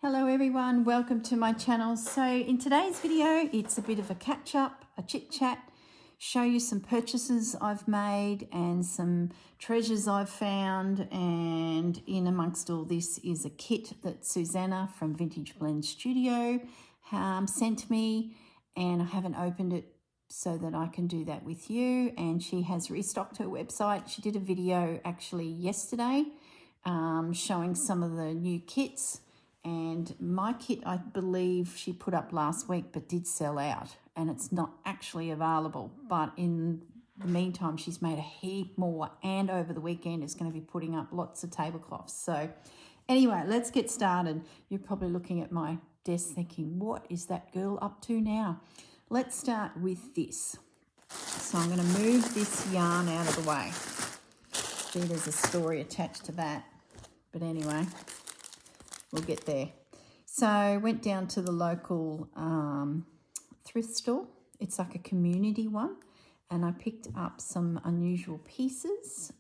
Hello everyone, welcome to my channel. So in today's video, it's a bit of a catch up, a chit chat, show you some purchases I've made and some treasures I've found. And in amongst all this is a kit that Susanna from Vintage Blend Studio sent me, and I haven't opened it so that I can do that with you. And she has restocked her website. She did a video actually yesterday showing some of the new kits. And my kit, I believe she put up last week, but did sell out, and it's not actually available. But in the meantime, she's made a heap more, and over the weekend is going to be putting up lots of tablecloths. So anyway, let's get started. You're probably looking at my desk thinking, what is that girl up to now? Let's start with this. So I'm going to move this yarn out of the way. See, there's a story attached to that. But anyway, we'll get there. So I went down to the local thrift store. It's like a community one. And I picked up some unusual pieces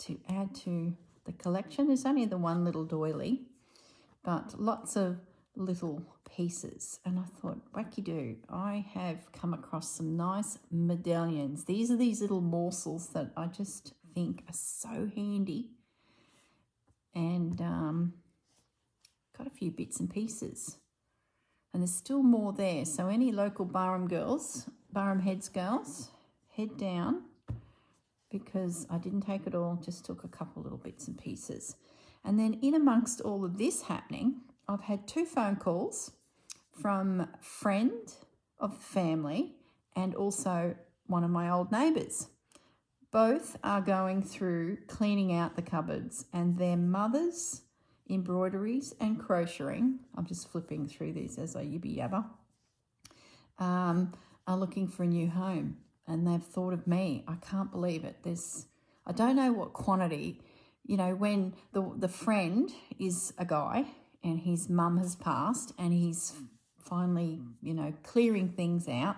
to add to the collection. There's only the one little doily, but lots of little pieces. And I thought, wacky do, I have come across some nice medallions. These are these little morsels that I just think are so handy. And got a few bits and pieces, and there's still more there. So any local Barham Heads girls, head down, because I didn't take it all, just took a couple little bits and pieces. And then in amongst all of this happening, I've had 2 phone calls from a friend of the family and also one of my old neighbours. Both are going through cleaning out the cupboards, and their mothers' embroideries and crocheting, I'm just flipping through these as I yibby yabba, are looking for a new home, and they've thought of me. I can't believe it. I don't know what quantity, you know, when the friend is a guy and his mum has passed and he's finally, you know, clearing things out.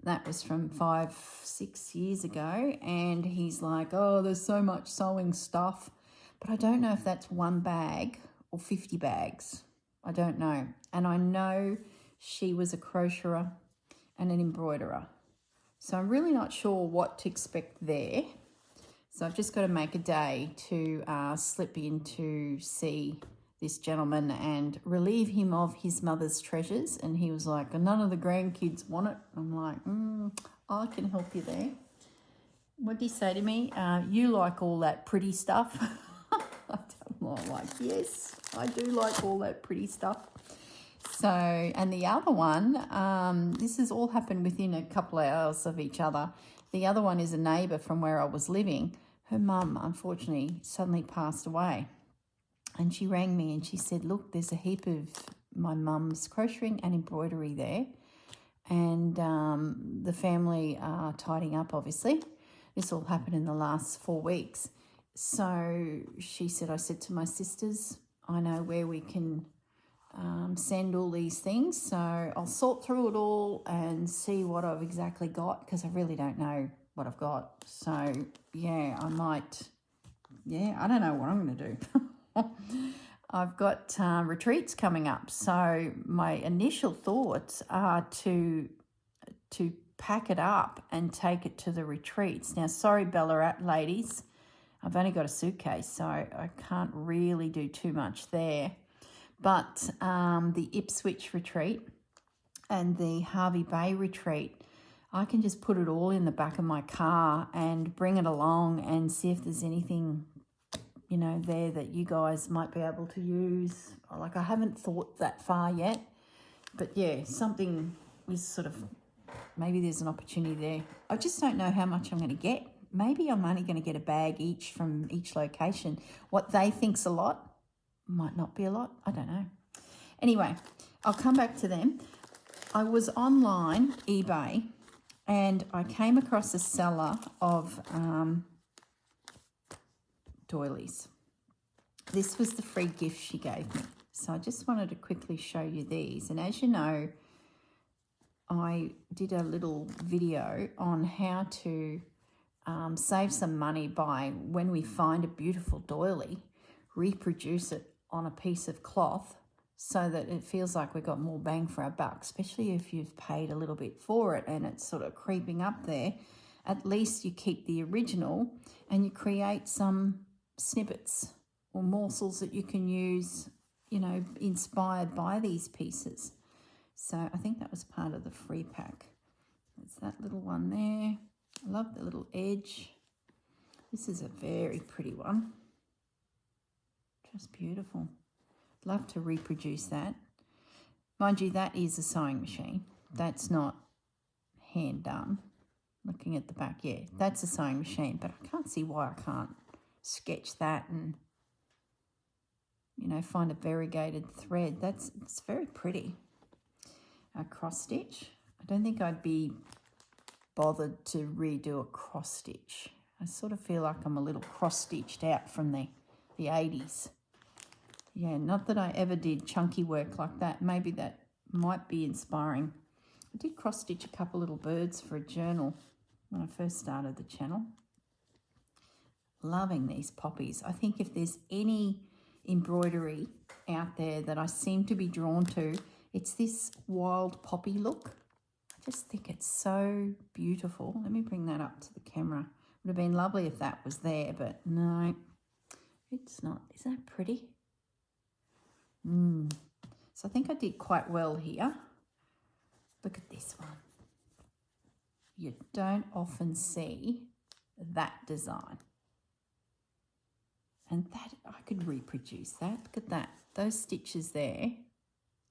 That was from 5-6 years ago, and he's like, oh, there's so much sewing stuff. But I don't know if that's 1 bag or 50 bags. I don't know. And I know she was a crocheter and an embroiderer. So I'm really not sure what to expect there. So I've just got to make a day to slip in to see this gentleman and relieve him of his mother's treasures. And he was like, none of the grandkids want it. I'm like, I can help you there. What did he say to me? You like all that pretty stuff? I'm like, yes, I do like all that pretty stuff. So, and the other one, this has all happened within a couple of hours of each other. The other one is a neighbour from where I was living. Her mum, unfortunately, suddenly passed away. And she rang me and she said, look, there's a heap of my mum's crocheting and embroidery there. And the family are tidying up, obviously. This all happened in the last 4 weeks. So she said, I said to my sisters, I know where we can send all these things. So I'll sort through it all and see what I've exactly got, because I really don't know what I've got. So, yeah, I don't know what I'm going to do. I've got retreats coming up. So my initial thoughts are to pack it up and take it to the retreats. Now, sorry, Ballarat ladies, I've only got a suitcase, so I can't really do too much there. But the Ipswich retreat and the Hervey Bay retreat, I can just put it all in the back of my car and bring it along and see if there's anything, you know, there that you guys might be able to use. Like, I haven't thought that far yet. But, yeah, something is sort of, maybe there's an opportunity there. I just don't know how much I'm going to get. Maybe I'm only going to get a bag each from each location. What they think's a lot might not be a lot. I don't know. Anyway, I'll come back to them. I was online, eBay, and I came across a seller of doilies. This was the free gift she gave me. So I just wanted to quickly show you these. And as you know, I did a little video on how to save some money by, when we find a beautiful doily, reproduce it on a piece of cloth so that it feels like we got more bang for our buck, especially if you've paid a little bit for it and it's sort of creeping up there. At least you keep the original and you create some snippets or morsels that you can use, you know, inspired by these pieces. So I think that was part of the free pack. There's that little one there. I love the little edge. This is a very pretty one. Just beautiful. Love to reproduce that. Mind you, that is a sewing machine. That's not hand done. Looking at the back, yeah, that's a sewing machine, but I can't see why I can't sketch that and, you know, find a variegated thread. It's very pretty. A cross stitch. I don't think I'd be bothered to redo a cross stitch. I sort of feel like I'm a little cross stitched out from the 80s. Yeah, not that I ever did chunky work like that. Maybe that might be inspiring. I did cross stitch a couple little birds for a journal when I first started the channel. Loving these poppies. I think if there's any embroidery out there that I seem to be drawn to, it's this wild poppy look. I just think it's so beautiful. Let me bring that up to the camera. Would have been lovely if that was there, but no, it's not. Isn't that pretty? So I think I did quite well here. Look at this one. You don't often see that design. And that, I could reproduce that. Look at that. Those stitches there,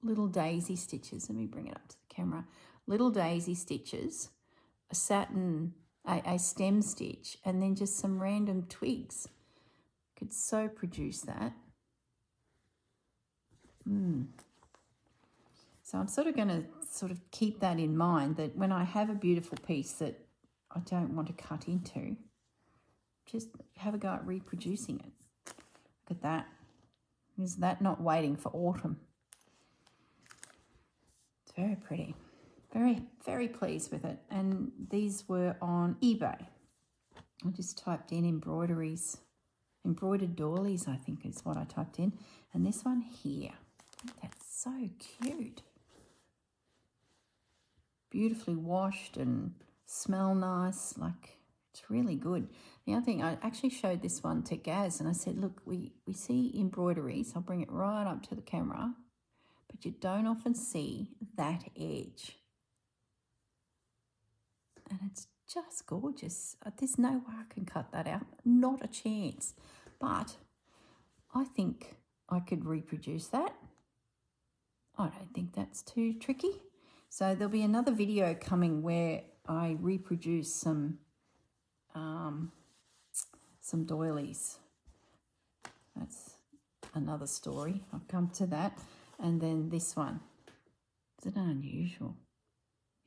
little daisy stitches. Let me bring it up to the camera. Little daisy stitches, a satin, a stem stitch, and then just some random twigs. Could so produce that. So I'm sort of going to keep that in mind, that when I have a beautiful piece that I don't want to cut into, just have a go at reproducing it. Look at that. Is that not waiting for autumn? It's very pretty. Very, very pleased with it. And these were on eBay. I just typed in embroidered doilies, I think is what I typed in. And this one here. That's so cute. Beautifully washed and smell nice. Like, it's really good. The other thing, I actually showed this one to Gaz and I said, look, we see embroideries. I'll bring it right up to the camera, but you don't often see that edge. And it's just gorgeous. There's no way I can cut that out. Not a chance. But I think I could reproduce that. I don't think that's too tricky. So there'll be another video coming where I reproduce some doilies. That's another story. I'll come to that. And then this one. Isn't it unusual?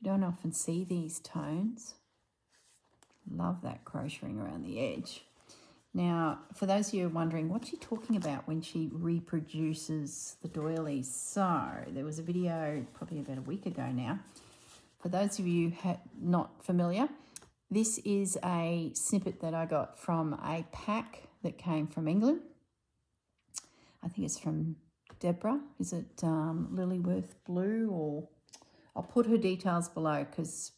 You don't often see these tones. Love that crocheting around the edge. Now, for those of you wondering, what's she talking about when she reproduces the doilies? So, there was a video probably about a week ago now. For those of you not familiar, this is a snippet that I got from a pack that came from England. I think it's from Deborah. Is it Lilyworth Blue? Or I'll put her details below because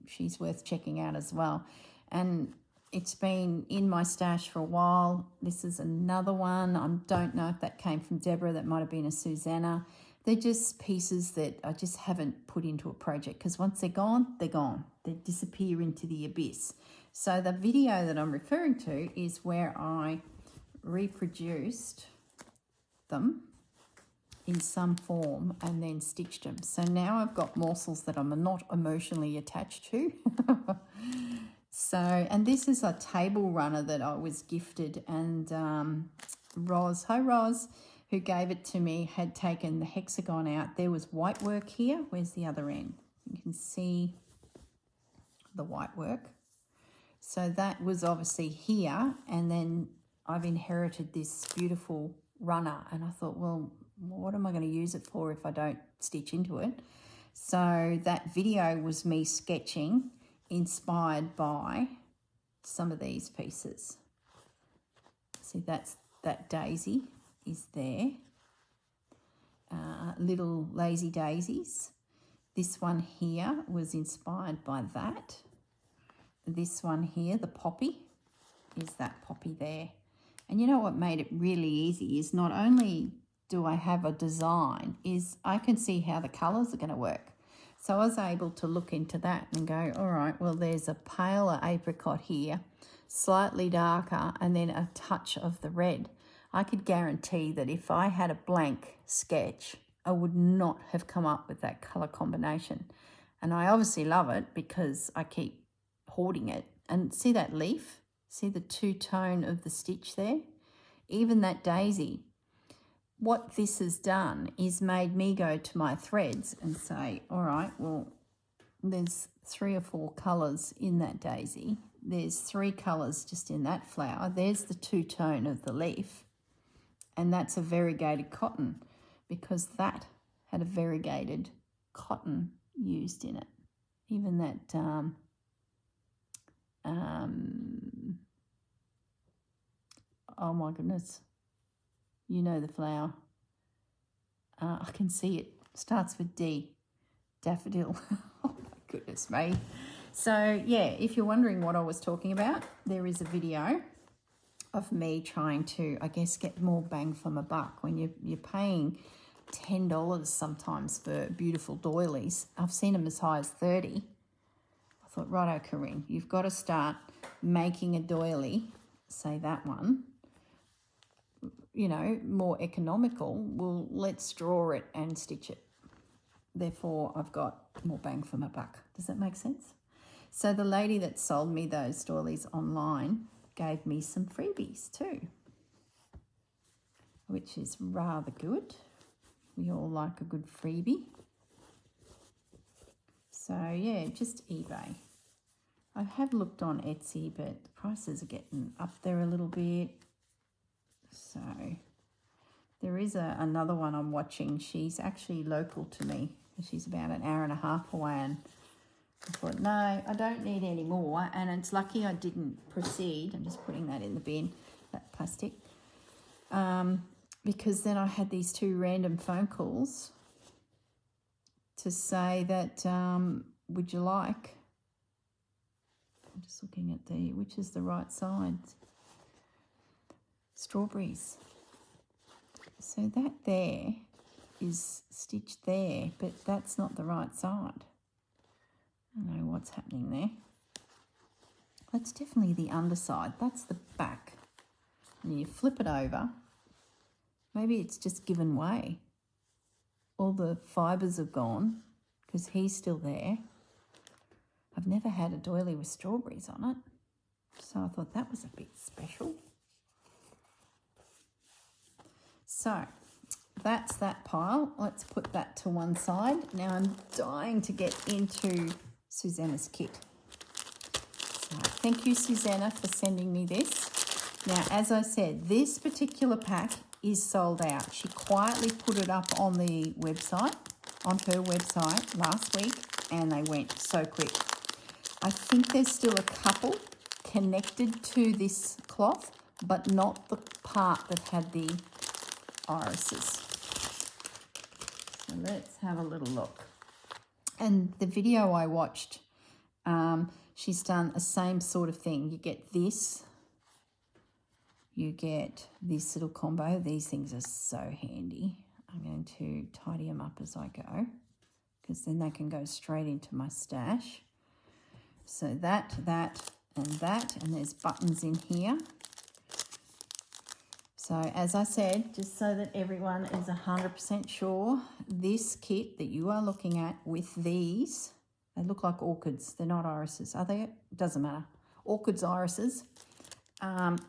she's worth checking out as well. And it's been in my stash for a while. This is another one. I don't know if that came from Deborah. That might have been a Susanna. They're just pieces that I just haven't put into a project because once they're gone, they're gone. They disappear into the abyss. So the video that I'm referring to is where I reproduced them in some form and then stitched them. So now I've got morsels that I'm not emotionally attached to. So, and this is a table runner that I was gifted, and Roz, hi Roz, who gave it to me, had taken the hexagon out. There was white work here. Where's the other end? You can see the white work. So that was obviously here, and then I've inherited this beautiful runner, and I thought, well, what am I going to use it for if I don't stitch into it? So that video was me sketching, inspired by some of these pieces. See, that daisy is there. little lazy daisies. This one here was inspired by that. This one here, the poppy, is that poppy there. And you know what made it really easy is not only do I have a design, is I can see how the colours are going to work. So I was able to look into that and go, all right, well, there's a paler apricot here, slightly darker, and then a touch of the red. I could guarantee that if I had a blank sketch, I would not have come up with that colour combination. And I obviously love it because I keep hoarding it. And see that leaf? See the two-tone of the stitch there? Even that daisy. What this has done is made me go to my threads and say, all right, well, there's 3 or 4 colours in that daisy. There's 3 colours just in that flower. There's the two-tone of the leaf. And that's a variegated cotton because that had a variegated cotton used in it. Even that oh my goodness, you know the flower. I can see it. Starts with D. Daffodil. Oh my goodness me. So yeah, if you're wondering what I was talking about, there is a video of me trying to, I guess, get more bang for my buck. When you're paying $10 sometimes for beautiful doilies. I've seen them as high as $30. I thought, righto, Corinne, you've got to start making a doily, say that one, you know, more economical. Well, let's draw it and stitch it. Therefore, I've got more bang for my buck. Does that make sense? So the lady that sold me those doilies online gave me some freebies too, which is rather good. We all like a good freebie. So yeah, just eBay. I have looked on Etsy, but the prices are getting up there a little bit. So there is another one I'm watching. She's actually local to me. She's about an hour and a half away, and I thought, no, I don't need any more. And it's lucky I didn't proceed. I'm just putting that in the bin, that plastic. Because then I had these 2 random phone calls to say that, would you like, I'm just looking at which is the right side, strawberries. So that there is stitched there, but that's not the right side. I don't know what's happening there. That's definitely the underside. That's the back. And you flip it over. Maybe it's just given way. All the fibres have gone because he's still there. I've never had a doily with strawberries on it, so I thought that was a bit special. So that's that pile. Let's put that to one side. Now I'm dying to get into Susanna's kit. So thank you, Susanna, for sending me this. Now, as I said, this particular pack is sold out. She quietly put it up on the website, on her website last week, and they went so quick. I think there's still a couple connected to this cloth, but not the part that had the irises. So let's have a little look. And the video I watched, she's done the same sort of thing. You get this. You get this little combo. These things are so handy. I'm going to tidy them up as I go because then they can go straight into my stash. So that, and there's buttons in here. So as I said, just so that everyone is 100% sure, this kit that you are looking at with these, they look like orchids. They're not irises, are they? Doesn't matter. Orchids, irises.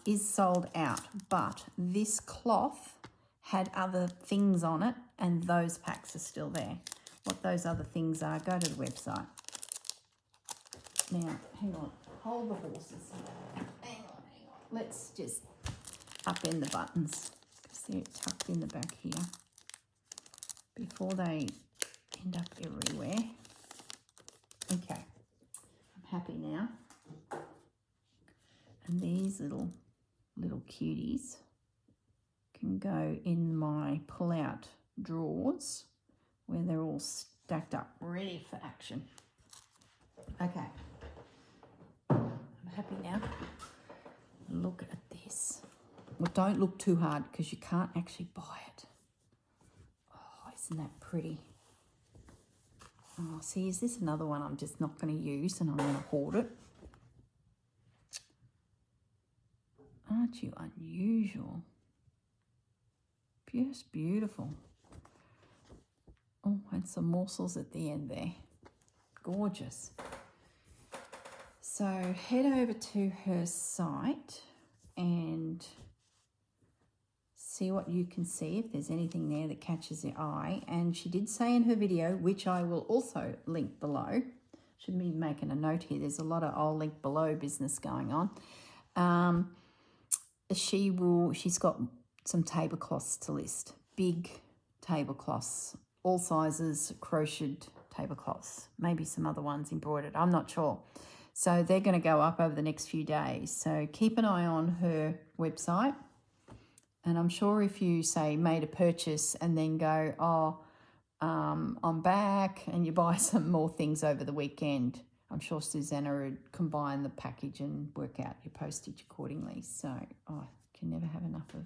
Is sold out, but this cloth had other things on it and those packs are still there. What those other things are, go to the website. Now, hang on, hold the horses. Hang on. Let's just upend the buttons because they're tucked in the back here before they end up everywhere. Okay, I'm happy now. And these little cuties can go in my pull-out drawers where they're all stacked up, ready for action. Okay, I'm happy now. Look at this. Well, don't look too hard because you can't actually buy it. Oh, isn't that pretty? Oh, see, is this another one I'm just not going to use and I'm going to hoard it? Aren't you unusual? Just beautiful. Oh, and some morsels at the end there. Gorgeous. So head over to her site and see what you can see, if there's anything there that catches your eye. And she did say in her video, which I will also link below, should be making a note here, there's a lot of I'll link below business going on. She's got some tablecloths to list, big tablecloths, all sizes, crocheted tablecloths, maybe some other ones embroidered, I'm not sure. So they're going to go up over the next few days. So keep an eye on her website. And I'm sure if you, say, made a purchase and then go, oh, I'm back, and you buy some more things over the weekend, I'm sure Susanna would combine the package and work out your postage accordingly. So I can never have enough of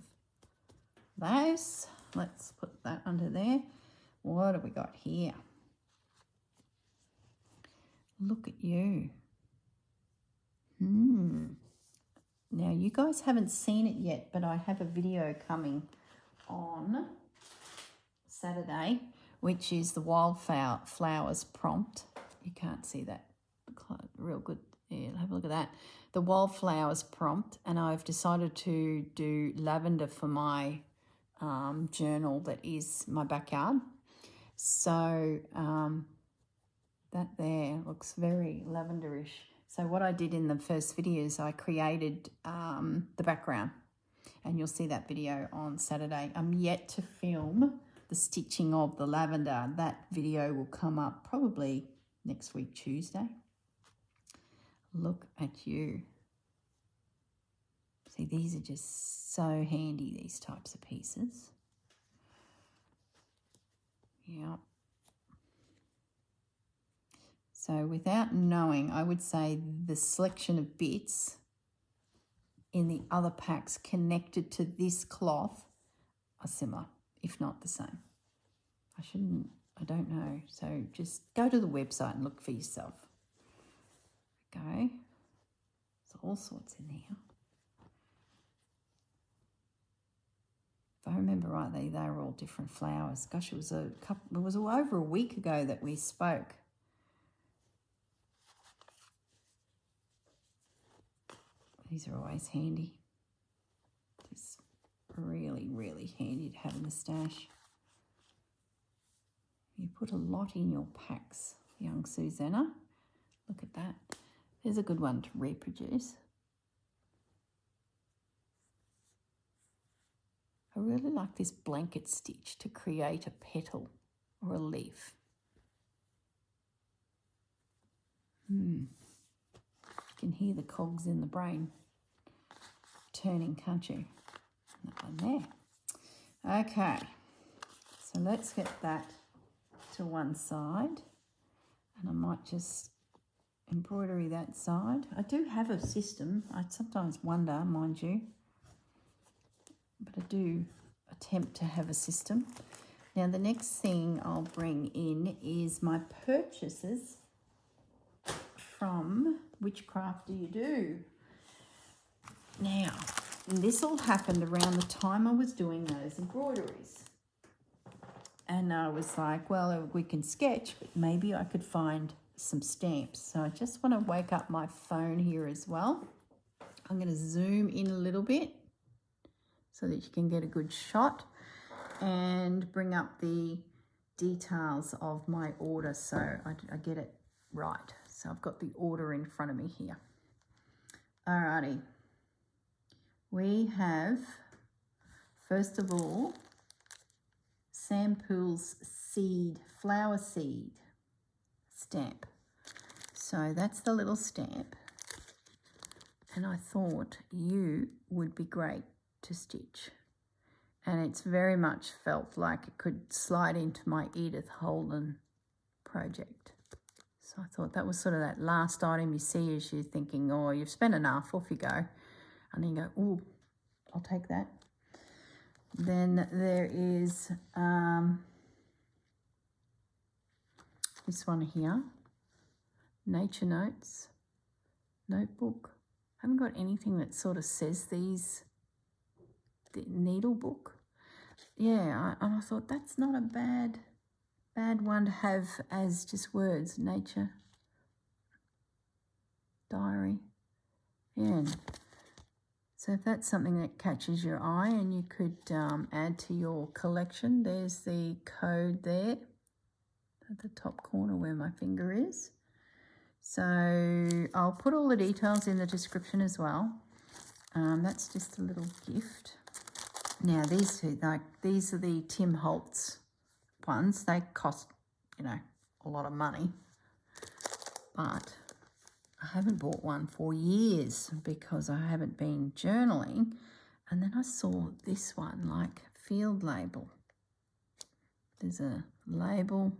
those. Let's put that under there. What have we got here? Look at you. Now, you guys haven't seen it yet, but I have a video coming on Saturday, which is the wildflowers prompt. You can't see that real good. Yeah, have a look at that. The wildflowers prompt, and I've decided to do lavender for my journal that is my backyard. So that there looks very lavenderish. So what I did in the first video is I created the background, and you'll see that video on Saturday. I'm yet to film the stitching of the lavender. That video will come up probably next week, Tuesday. Look at you. See, these are just so handy, these types of pieces. Yeah. So without knowing, I would say the selection of bits in the other packs connected to this cloth are similar, if not the same. I don't know. So just go to the website and look for yourself. Okay. There's all sorts in here. If I remember rightly, they were all different flowers. Gosh, it was over a week ago that we spoke. These are always handy. Just really, really handy to have in the stash. You put a lot in your packs, young Susanna. Look at that. There's a good one to reproduce. I really like this blanket stitch to create a petal or a leaf. You can hear the cogs in the brain turning, can't you? That one there. Okay, so let's get that to one side, and I might just embroidery that side. I do have a system. I sometimes wonder, mind you, but I do attempt to have a system. Now the next thing I'll bring in is my purchases from Whichcraft Do You Do. Now, this all happened around the time I was doing those embroideries. And I was like, well, we can sketch, but maybe I could find some stamps. So I just want to wake up my phone here as well. I'm going to zoom in a little bit so that you can get a good shot and bring up the details of my order so I get it right. So I've got the order in front of me here. Alrighty. We have, first of all, Sampool's flower seed stamp. So that's the little stamp. And I thought you would be great to stitch. And it's very much felt like it could slide into my Edith Holden project. So I thought that was sort of that last item you see as you're thinking, oh, you've spent enough, off you go. And then you go, oh, I'll take that. Then there is this one here, Nature Notes notebook. I haven't got anything that sort of says these, the needle book. Yeah, and I thought that's not a bad one to have as just words. Nature diary. Yeah. So if that's something that catches your eye and you could add to your collection, there's the code there at the top corner where my finger is. So I'll put all the details in the description as well. That's just a little gift. Now these two, these are the Tim Holtz ones. They cost, you know, a lot of money, but I haven't bought one for years because I haven't been journaling. And then I saw this one, like field label. There's a label,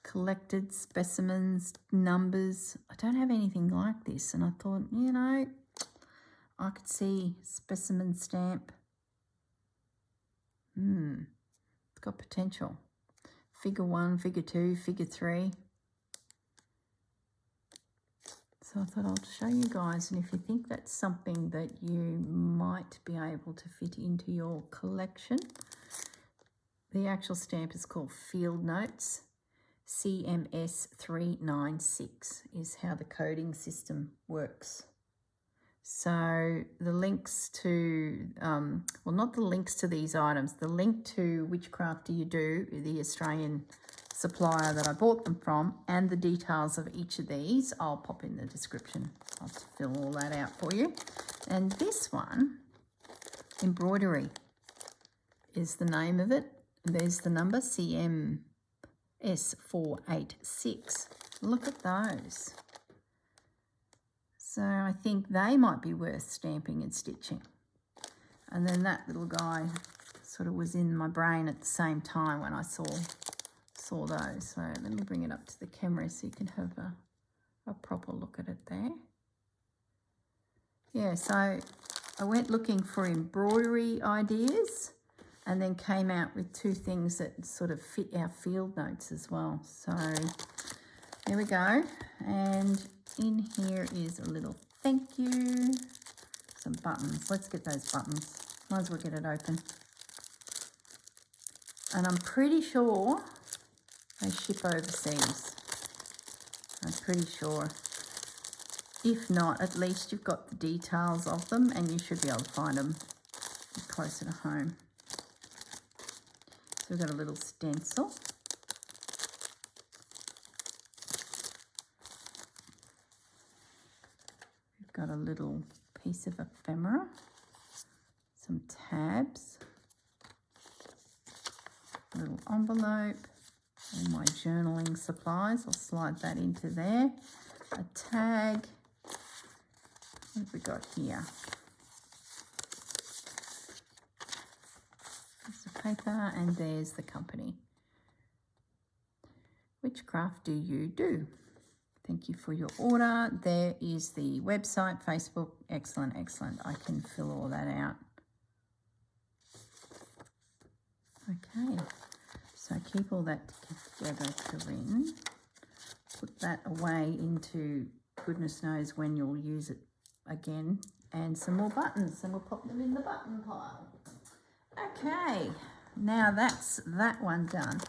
collected specimens, numbers. I don't have anything like this. And I thought, you know, I could see specimen stamp. It's got potential. Figure 1, figure 2, figure 3. So I thought I'll show you guys, and if you think that's something that you might be able to fit into your collection, the actual stamp is called Field Notes. CMS 396 is how the coding system works. So the links to, well, not the links to these items, the link to Whichcraft Do You Do, the Australian supplier that I bought them from, and the details of each of these, I'll pop in the description. I'll fill all that out for you. And this one, Embroidery, is the name of it. There's the number, CMS 486. Look at those. So I think they might be worth stamping and stitching. And then that little guy sort of was in my brain at the same time when I saw those. So let me bring it up to the camera so you can have a proper look at it there. Yeah, so I went looking for embroidery ideas and then came out with two things that sort of fit our field notes as well. So there we go. And in here is a little thank you, some buttons. Let's get those buttons. Might as well get it open. And I'm pretty sure they ship overseas. I'm pretty sure. If not, at least you've got the details of them and you should be able to find them closer to home. So we've got a little stencil. We've got a little piece of ephemera, some tabs, a little envelope, all my journaling supplies. I'll slide that into there. A tag. What have we got here? Piece of paper, and there's the company. Whichcraft Do You Do? Thank you for your order. There is the website, Facebook. Excellent, excellent. I can fill all that out. Okay, so keep all that together, Corinne. Put that away into goodness knows when you'll use it again. And some more buttons, and we'll pop them in the button pile. Okay, now that's that one done.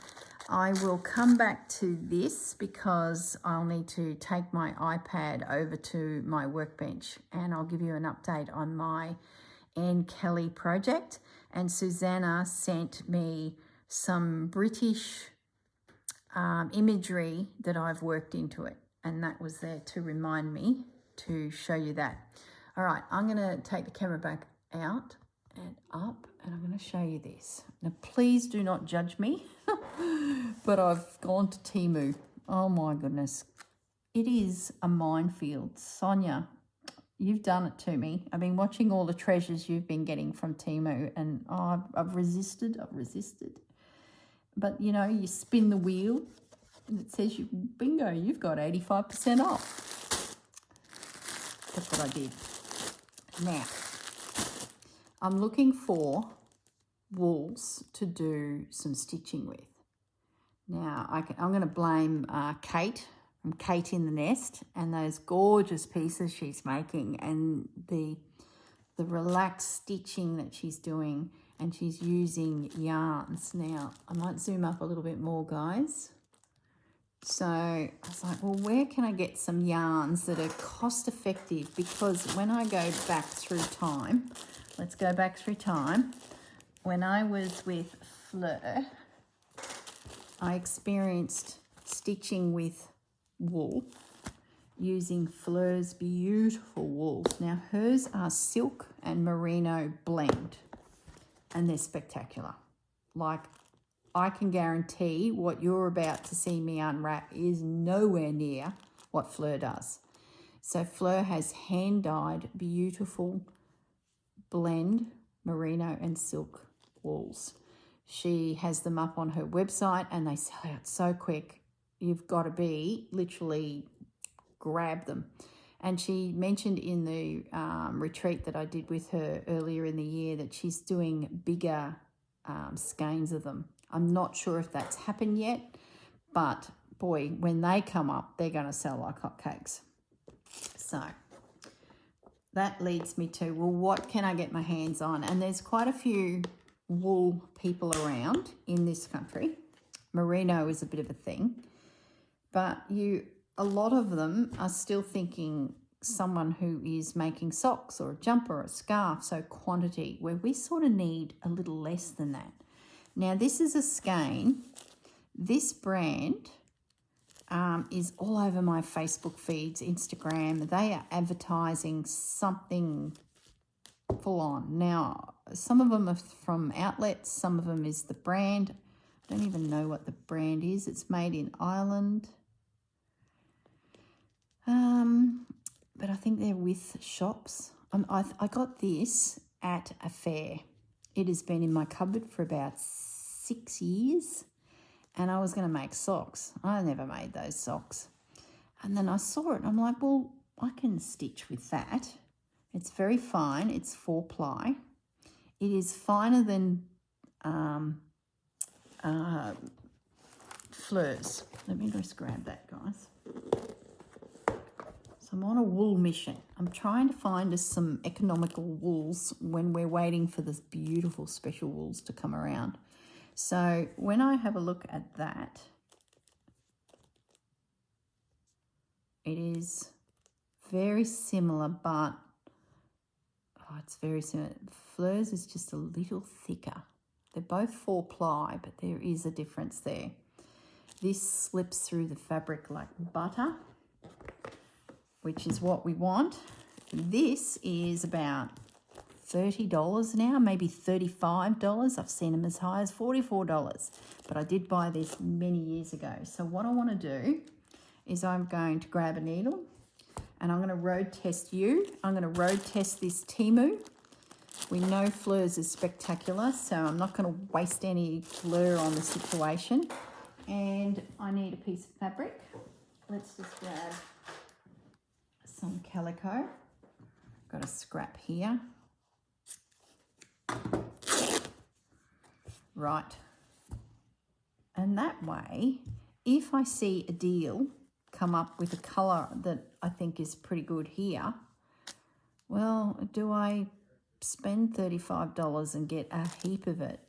I will come back to this because I'll need to take my iPad over to my workbench and I'll give you an update on my Anne Kelly project. And Susanna sent me some British imagery that I've worked into it, and that was there to remind me to show you that. All right, I'm going to take the camera back out and up, and I'm going to show you this. Now, please do not judge me, but I've gone to Temu. Oh, my goodness. It is a minefield. Sonia, You've done it to me. I've been watching all the treasures you've been getting from Temu, and oh, I've resisted. But, you know, you spin the wheel and it says, bingo, you've got 85% off. That's what I did. Now, I'm looking for wools to do some stitching with. Now, I'm going to blame Kate from Kate in the Nest and those gorgeous pieces she's making and the relaxed stitching that she's doing, and she's using yarns. Now, I might zoom up a little bit more, guys. So I was like, well, where can I get some yarns that are cost effective? Because when I go back through time, let's go back through time. When I was with Fleur, I experienced stitching with wool using Fleur's beautiful wools. Now, hers are silk and merino blend, and they're spectacular. Like, I can guarantee what you're about to see me unwrap is nowhere near what Fleur does. So Fleur has hand-dyed beautiful blend merino and silk wools. She has them up on her website and they sell out so quick. You've got to be literally grab them. And she mentioned in the retreat that I did with her earlier in the year that she's doing bigger skeins of them. I'm not sure if that's happened yet, but boy, when they come up, they're going to sell like hotcakes. So that leads me to, well, what can I get my hands on? And there's quite a few wool people around in this country. Merino is a bit of a thing, but a lot of them are still thinking someone who is making socks or a jumper or a scarf, so quantity, where we sort of need a little less than that. Now, this is a skein. This brand is all over my Facebook feeds, Instagram. They are advertising something full on. Now, some of them are from outlets. Some of them is the brand. I don't even know what the brand is. It's made in Ireland. But I think they're with shops. I got this at a fair. It has been in my cupboard for about 6 years, and I was going to make socks. I never made those socks. And then I saw it, and I'm like, well, I can stitch with that. It's very fine. It's 4-ply. It is finer than Fleur's. Let me just grab that, guys. So I'm on a wool mission. I'm trying to find us some economical wools when we're waiting for this beautiful special wools to come around. So when I have a look at that, it is very similar, but it's very similar. Fleur's is just a little thicker. They're both 4-ply, but there is a difference there. This slips through the fabric like butter, which is what we want. This is about $30 now, maybe $35. I've seen them as high as $44, but I did buy this many years ago. So what I want to do is I'm going to grab a needle and I'm going to road test you. I'm going to road test this Temu. We know Fleur's is spectacular, so I'm not going to waste any Fleur on the situation. And I need a piece of fabric. Let's just grab some calico. Got a scrap here. Right. And that way, if I see a deal come up with a colour that I think is pretty good here, well, do I spend $35 and get a heap of it?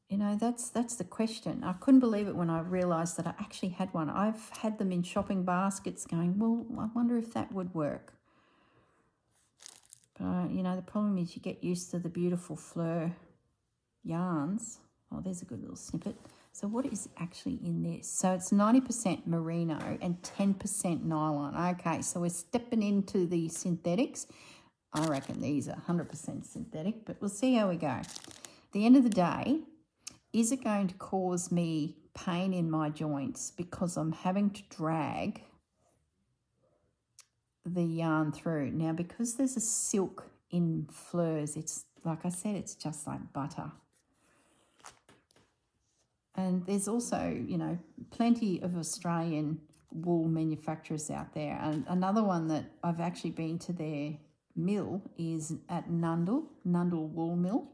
You know, that's the question. I couldn't believe it when I realised that I actually had one. I've had them in shopping baskets going, well, I wonder if that would work. But, you know, the problem is you get used to the beautiful Fleur yarns. Oh, there's a good little snippet. So what is actually in this? So it's 90% merino and 10% nylon. Okay, so we're stepping into the synthetics. I reckon these are 100% synthetic, but we'll see how we go. At the end of the day, is it going to cause me pain in my joints because I'm having to drag the yarn through. Now, because there's a silk in fleurs, it's, like I said, it's just like butter. And there's also, you know, plenty of Australian wool manufacturers out there. And another one that I've actually been to their mill is at Nundle Wool Mill.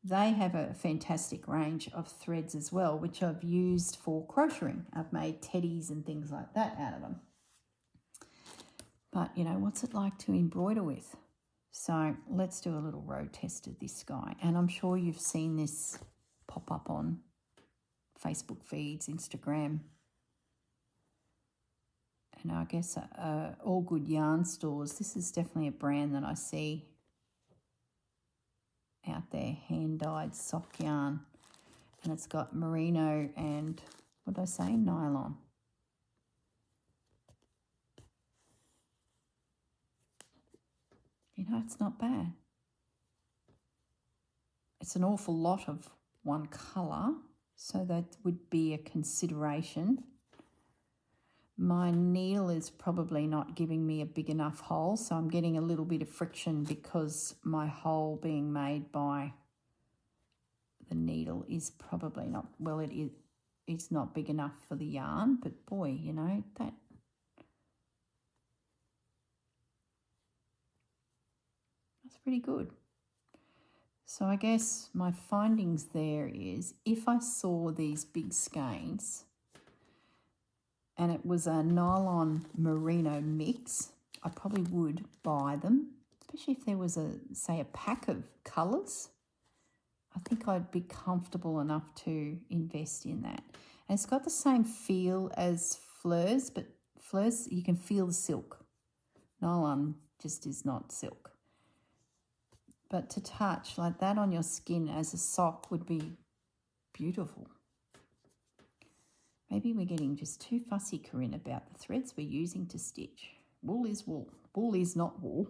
They have a fantastic range of threads as well, which I've used for crocheting. I've made teddies and things like that out of them. But, you know, what's it like to embroider with? So let's do a little row test of this guy. And I'm sure you've seen this pop up on Facebook feeds, Instagram, and I guess all good yarn stores. This is definitely a brand that I see out there, hand-dyed sock yarn, and it's got merino and, what did I say, nylon. You know, it's not bad. It's an awful lot of one colour, so that would be a consideration. My needle is probably not giving me a big enough hole, so I'm getting a little bit of friction because my hole being made by the needle is probably not, well, it's not big enough for the yarn, but boy, you know, that's pretty good. So I guess my findings there is, if I saw these big skeins and it was a nylon merino mix, I probably would buy them, especially if there was say a pack of colours. I think I'd be comfortable enough to invest in that. And it's got the same feel as fleurs, but fleurs, you can feel the silk. Nylon just is not silk. But to touch like that on your skin as a sock would be beautiful. Maybe we're getting just too fussy, Corinne, about the threads we're using to stitch. Wool is wool. Wool is not wool.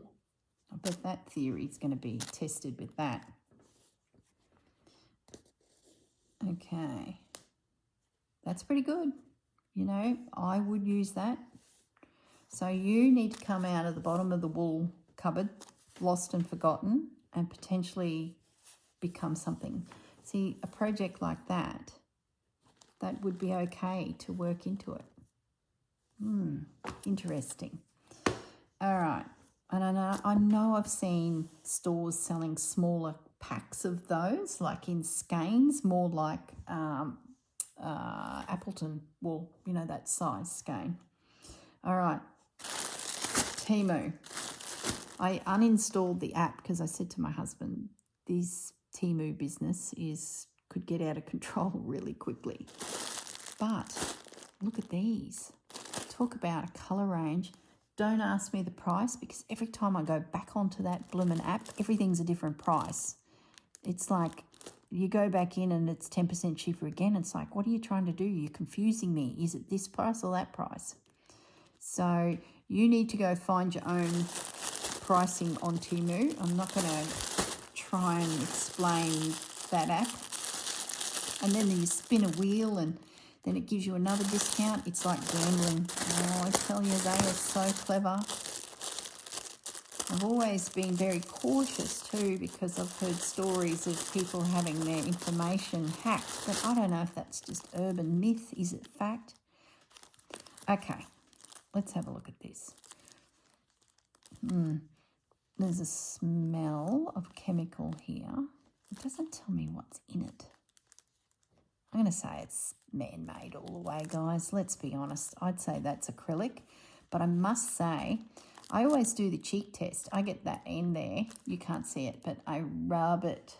I bet that theory is going to be tested with that. Okay. That's pretty good. You know, I would use that. So you need to come out of the bottom of the wool cupboard, lost and forgotten, and potentially become something. See, a project like that, that would be okay to work into it. Interesting. All right. And I know I've seen stores selling smaller packs of those, like in skeins, more like Appleton wool, you know, that size skein. All right. Temu. I uninstalled the app because I said to my husband, this Temu business could get out of control really quickly. But look at these. Talk about a colour range. Don't ask me the price, because every time I go back onto that bloomin' app, everything's a different price. It's like you go back in and it's 10% cheaper again. It's like, what are you trying to do? You're confusing me. Is it this price or that price? So you need to go find your own pricing on Temu. I'm not going to try and explain that app. And then you spin a wheel and then it gives you another discount. It's like gambling. Oh, I tell you, they are so clever. I've always been very cautious too, because I've heard stories of people having their information hacked, but I don't know if that's just urban myth. Is it fact? Okay, let's have a look at this. There's a smell of chemical here. It doesn't tell me what's in it. I'm going to say it's man-made all the way, guys. Let's be honest. I'd say that's acrylic. But I must say, I always do the cheek test. I get that end there. You can't see it, but I rub it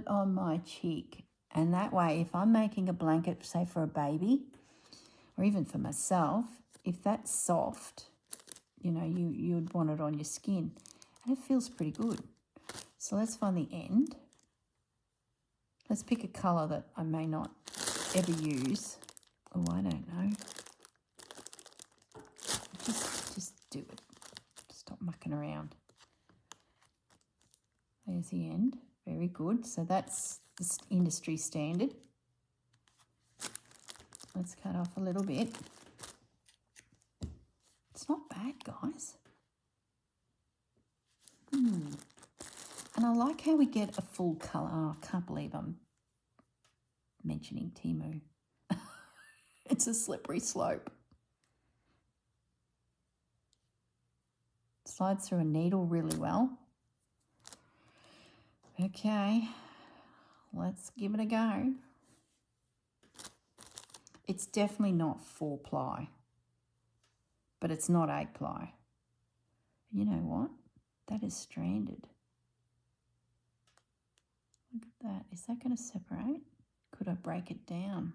on my cheek. And that way, if I'm making a blanket, say for a baby, or even for myself, if that's soft, you know, you'd want it on your skin. And it feels pretty good. So let's find the end. Let's pick a colour that I may not ever use. Oh, I don't know. Just do it. Stop mucking around. There's the end. Very good. So that's the industry standard. Let's cut off a little bit. It's not bad, guys. And I like how we get a full colour. Oh, I can't believe I'm mentioning Temu. It's a slippery slope. Slides through a needle really well. Okay, let's give it a go. It's definitely not 4-ply, but it's not 8-ply. You know what? That is stranded. Look at that. Is that going to separate? Could I break it down?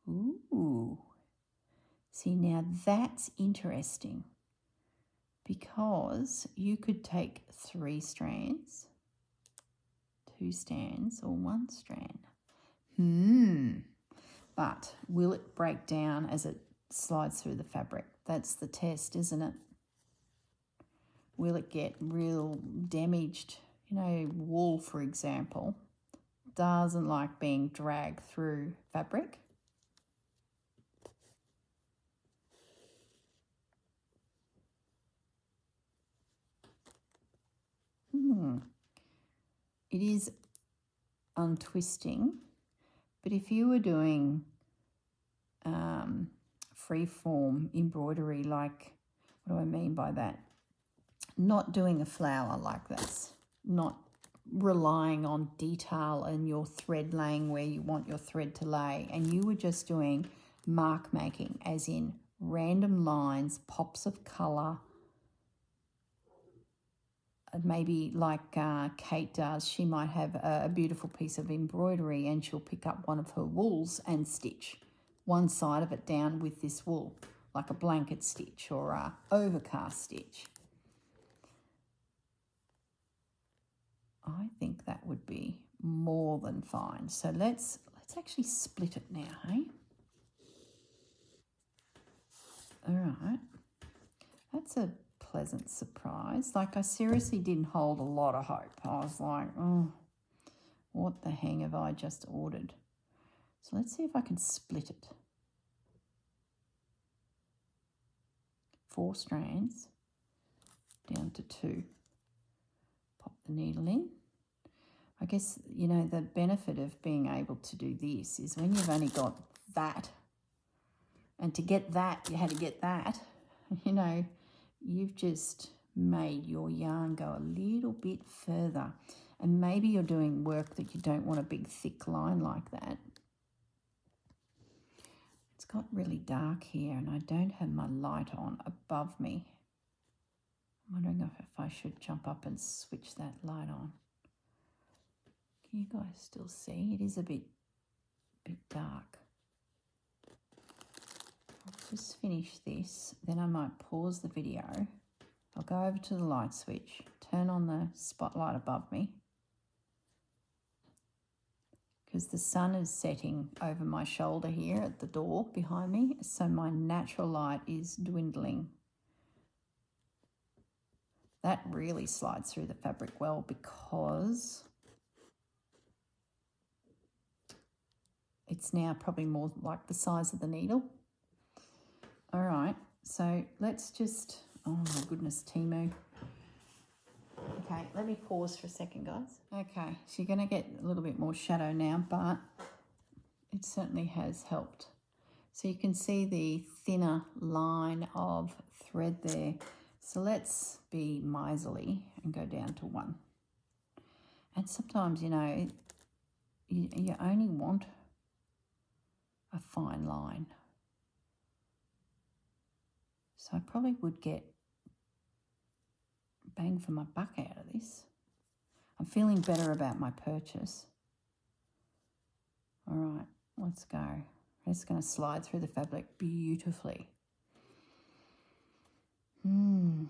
Ooh. See, now that's interesting, because you could take 3 strands, 2 strands, or 1 strand. But will it break down as it slides through the fabric? That's the test, isn't it? Will it get real damaged? You know, wool, for example, doesn't like being dragged through fabric. It is untwisting, but if you were doing free-form embroidery, like, what do I mean by that? Not doing a flower like this, not relying on detail and your thread laying where you want your thread to lay, and you were just doing mark making, as in random lines, pops of colour, maybe like Kate does. She might have a beautiful piece of embroidery and she'll pick up one of her wools and stitch one side of it down with this wool, like a blanket stitch or a overcast stitch. I think that would be more than fine. So let's actually split it now, hey? All right. That's a pleasant surprise. Like, I seriously didn't hold a lot of hope. I was like, oh, what the hang have I just ordered? So let's see if I can split it. 4 strands down to 2. Pop the needle in. I guess, you know, the benefit of being able to do this is when you've only got that, and to get that, you had to get that, you know, you've just made your yarn go a little bit further. And maybe you're doing work that you don't want a big thick line like that. It's got really dark here and I don't have my light on above me. I'm wondering if I should jump up and switch that light on. Can you guys still see? It is a bit dark. I'll just finish this, then I might pause the video. I'll go over to the light switch, turn on the spotlight above me, because the sun is setting over my shoulder here at the door behind me, so my natural light is dwindling. That really slides through the fabric well because it's now probably more like the size of the needle. All right, so let's just, oh my goodness, Temu. Okay, let me pause for a second, guys. Okay, so you're going to get a little bit more shadow now, but it certainly has helped. So you can see the thinner line of thread there. So let's be miserly and go down to 1. And sometimes, you know, you only want a fine line. So I probably would get bang for my buck out of this. I'm feeling better about my purchase. All right, let's go. It's going to slide through the fabric beautifully. And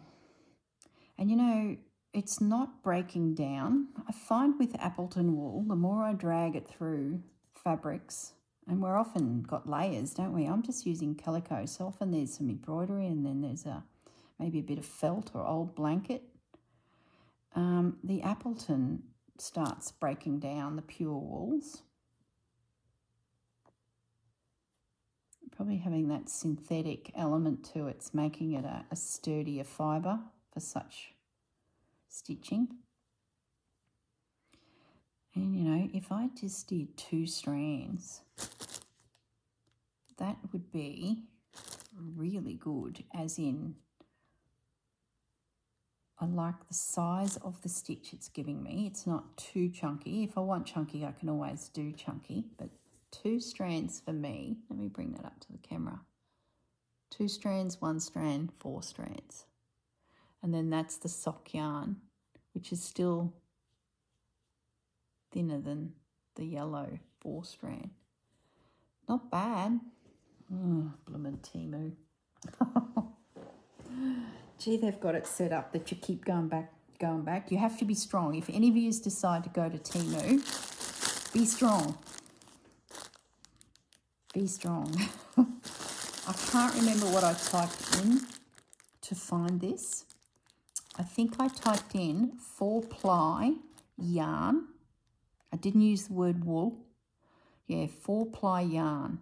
you know, it's not breaking down. I find with Appleton wool, the more I drag it through fabrics, and we're often got layers, don't we? I'm just using calico, so often there's some embroidery and then there's maybe a bit of felt or old blanket. The Appleton starts breaking down the pure wools. Probably having that synthetic element to it's making it a sturdier fibre for such stitching. And, you know, if I just did 2 strands, that would be really good, as in I like the size of the stitch it's giving me. It's not too chunky. If I want chunky, I can always do chunky, but 2 strands for me. Let me bring that up to the camera. 2 strands, 1 strand, 4 strands. And then that's the sock yarn, which is still thinner than the yellow 4 strand. Not bad. Oh, bloomin' Temu. Gee, they've got it set up that you keep going back. You have to be strong. If any of you decide to go to Temu, be strong. Be strong. I can't remember what I typed in to find this. I think I typed in 4-ply yarn. I didn't use the word wool. Yeah, 4-ply yarn.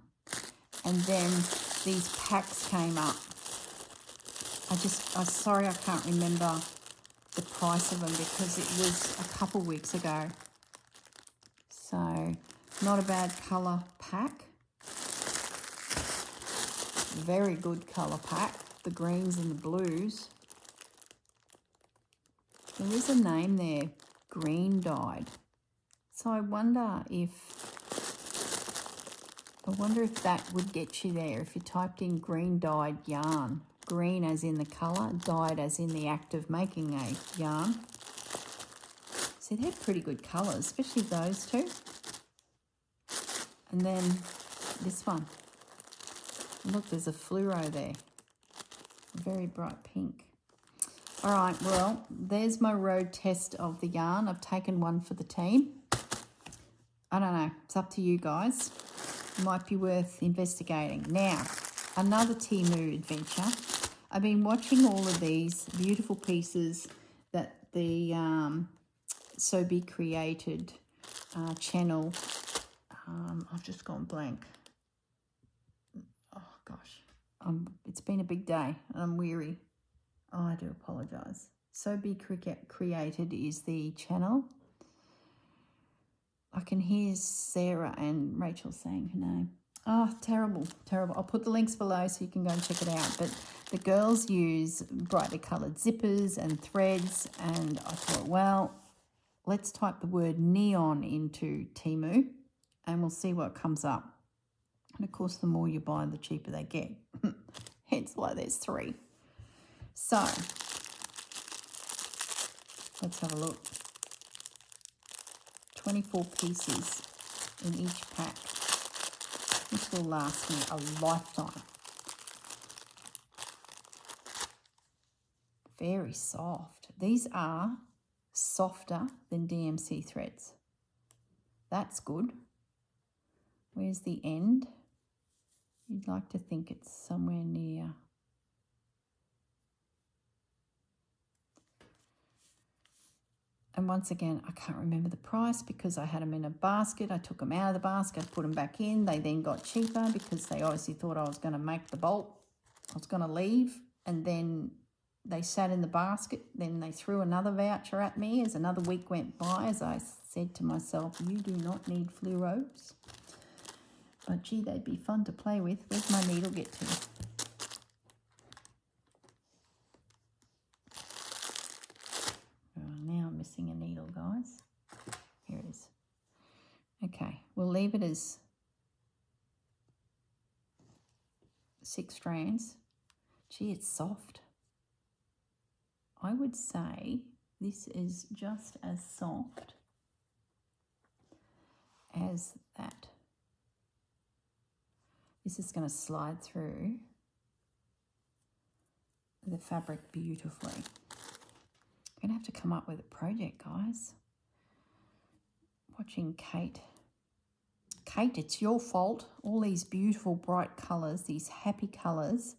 And then these packs came up. I'm sorry I can't remember the price of them because it was a couple weeks ago. So, not a bad colour pack. Very good colour pack. The greens and the blues. There is a name there, green dyed. So I wonder if that would get you there if you typed in green dyed yarn. Green as in the colour, dyed as in the act of making a yarn. See, they're pretty good colours, especially those two. And then this one. Look, there's a fluoro there. A very bright pink. All right, well, there's my road test of the yarn. I've taken one for the team. I don't know. It's up to you guys. Might be worth investigating. Now, another Temu adventure. I've been watching all of these beautiful pieces that the So Be Created channel. I've just gone blank. Oh, gosh. It's been a big day and I'm weary. Oh, I do apologise. So Be Created is the channel. I can hear Sarah and Rachel saying her name. Oh, terrible, terrible. I'll put the links below so you can go and check it out. But the girls use brightly coloured zippers and threads, and I thought, well, let's type the word neon into Temu and we'll see what comes up. And, of course, the more you buy, the cheaper they get. Hence why there's 3. So, let's have a look. 24 pieces in each pack. This will last me a lifetime. Very soft. These are softer than DMC threads. That's good. Where's the end? You'd like to think it's somewhere near. And once again, I can't remember the price because I had them in a basket. I took them out of the basket, put them back in. They then got cheaper because they obviously thought I was going to make the bolt. I was going to leave, and then they sat in the basket. Then they threw another voucher at me as another week went by, as I said to myself, you do not need fluoros. But gee, they'd be fun to play with. Where's my needle get to? Now I'm missing a needle, guys. Here it is. Okay, we'll leave it as 6 strands. Gee, it's soft. I would say this is just as soft as that. This is going to slide through the fabric beautifully. I'm going to have to come up with a project, guys. Watching Kate. Kate, it's your fault. All these beautiful bright colours, these happy colours.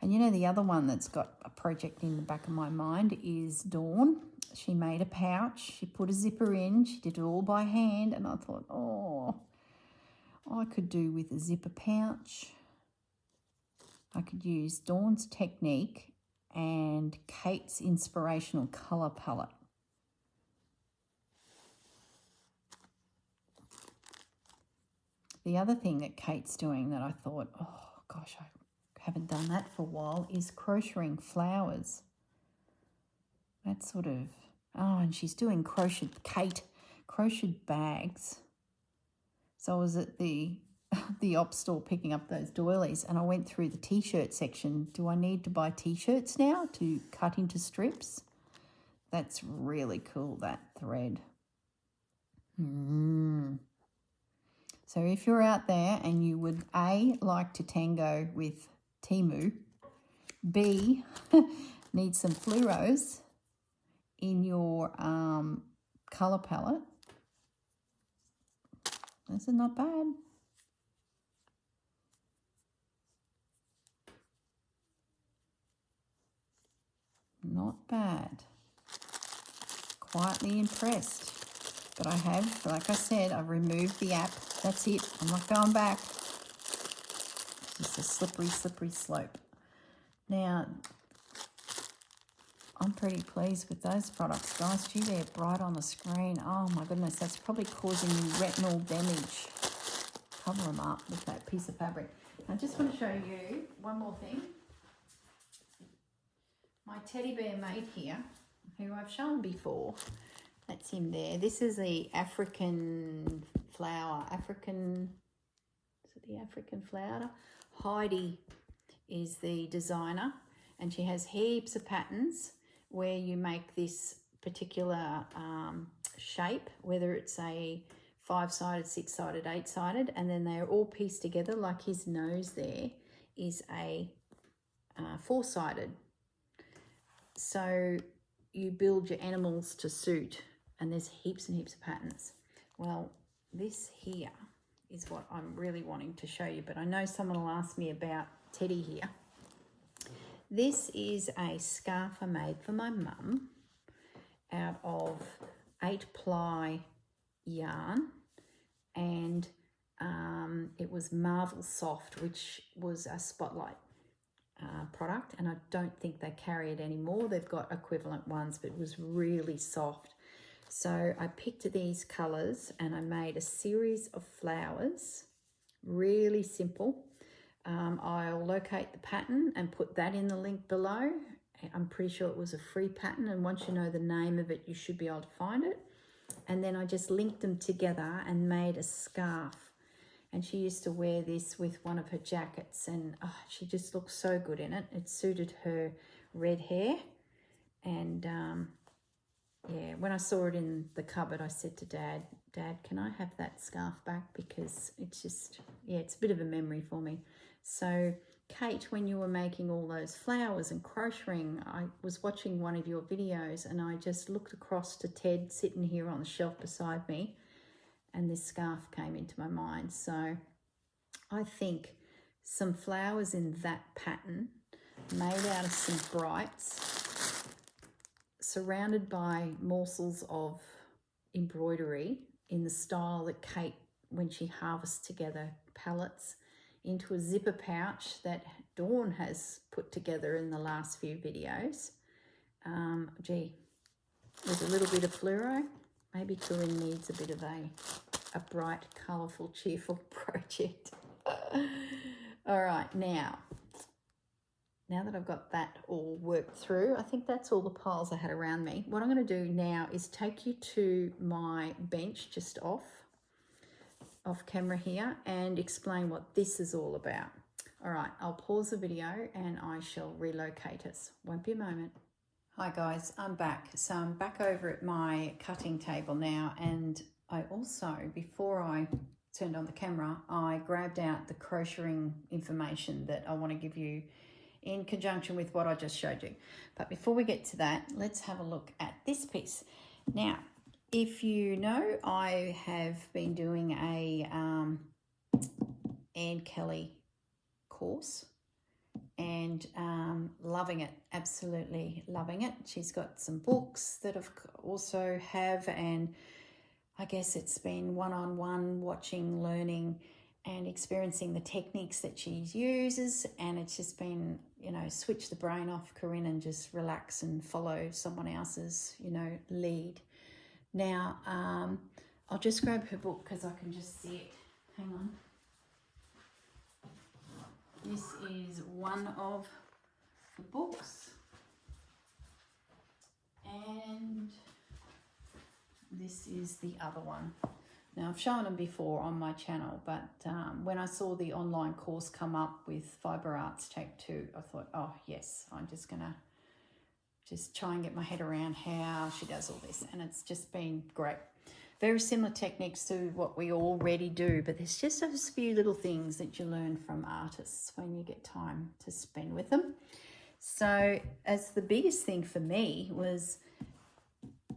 And you know the other one that's got a project in the back of my mind is Dawn. She made a pouch. She put a zipper in. She did it all by hand. And I thought, oh, I could do with a zipper pouch. I could use Dawn's Technique and Kate's Inspirational Colour Palette. The other thing that Kate's doing that I thought, oh gosh, I haven't done that for a while, is crocheting flowers. That's sort of, oh, and she's doing crocheted bags. So I was at the op store picking up those doilies, and I went through the t-shirt section. Do I need to buy t-shirts now to cut into strips? That's really cool, that thread. So if you're out there and you would A, like to tango with Temu, B, need some fluoros in your colour palette, this is not bad. Not bad. Quietly impressed. But I have, like I said, I've removed the app. That's it. I'm not going back. It's just a slippery, slippery slope. Now, I'm pretty pleased with those products, guys. Gee, they're bright on the screen. Oh my goodness, that's probably causing you retinal damage. Cover them up with that piece of fabric. I just want to show you one more thing. My teddy bear mate here, who I've shown before, that's him there. This is the African flower. Is it the African flower? Heidi is the designer, and she has heaps of patterns where you make this particular shape, whether it's a 5-sided, 6-sided, 8-sided, and then they're all pieced together, like his nose there is a 4-sided. So you build your animals to suit, and there's heaps and heaps of patterns. Well, this here is what I'm really wanting to show you, but I know someone will ask me about Teddy here. This is a scarf I made for my mum out of 8-ply yarn, and it was Marvel Soft, which was a Spotlight product, and I don't think they carry it anymore. They've got equivalent ones, but it was really soft. So I picked these colors and I made a series of flowers, really simple. I'll locate the pattern and put that in the link below. I'm pretty sure it was a free pattern, and once you know the name of it, you should be able to find it. And then I just linked them together and made a scarf. And she used to wear this with one of her jackets, and oh, she just looked so good in it. It suited her red hair. And yeah, when I saw it in the cupboard, I said to Dad, can I have that scarf back? Because it's just, yeah, it's a bit of a memory for me. So Kate, when you were making all those flowers and crocheting, I was watching one of your videos, and I just looked across to Ted sitting here on the shelf beside me, and this scarf came into my mind. So I think some flowers in that pattern, made out of some brights, surrounded by morsels of embroidery in the style that Kate, when she harvests together pallets into a zipper pouch that Dawn has put together in the last few videos. Gee, with a little bit of fluoro. Maybe Corinne needs a bit of a bright, colourful, cheerful project. All right, now that I've got that all worked through, I think that's all the piles I had around me. What I'm going to do now is take you to my bench just off camera here and explain what this is all about. All right, I'll pause the video and I shall relocate us. Won't be a moment. Hi guys, I'm back. So I'm back over at my cutting table now, and I also, before I turned on the camera, I grabbed out the crocheting information that I want to give you in conjunction with what I just showed you. But before we get to that, let's have a look at this piece. Now, if you know, I have been doing a Anne Kelly course, and loving it, absolutely loving it. She's got some books that I've also have, and I guess it's been one-on-one watching, learning, and experiencing the techniques that she uses, and it's just been, you know, switch the brain off, Corinne, and just relax and follow someone else's, you know, lead. Now, I'll just grab her book because I can just see it. Hang on. This is one of the books, and this is the other one. Now, I've shown them before on my channel, but when I saw the online course come up with Fibre Arts Take 2, I thought, oh, yes, I'm just going to just try and get my head around how she does all this. And it's just been great. Very similar techniques to what we already do, but there's just a few little things that you learn from artists when you get time to spend with them. So as the biggest thing for me was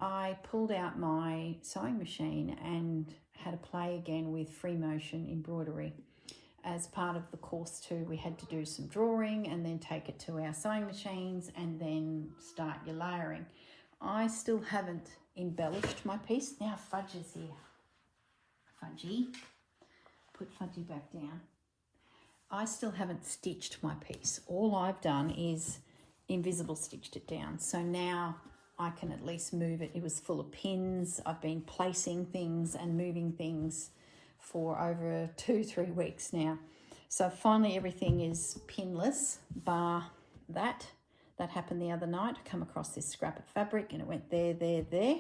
I pulled out my sewing machine and had a play again with free motion embroidery. As part of the course too, we had to do some drawing and then take it to our sewing machines and then start your layering. I still haven't embellished my piece. Now Fudge is here. Fudgy. Put Fudgy back down. I still haven't stitched my piece. All I've done is invisible stitched it down. So now I can at least move it. It was full of pins. I've been placing things and moving things for over 2-3 weeks now. So finally everything is pinless, bar that. That happened the other night. I come across this scrap of fabric and it went there, there, there.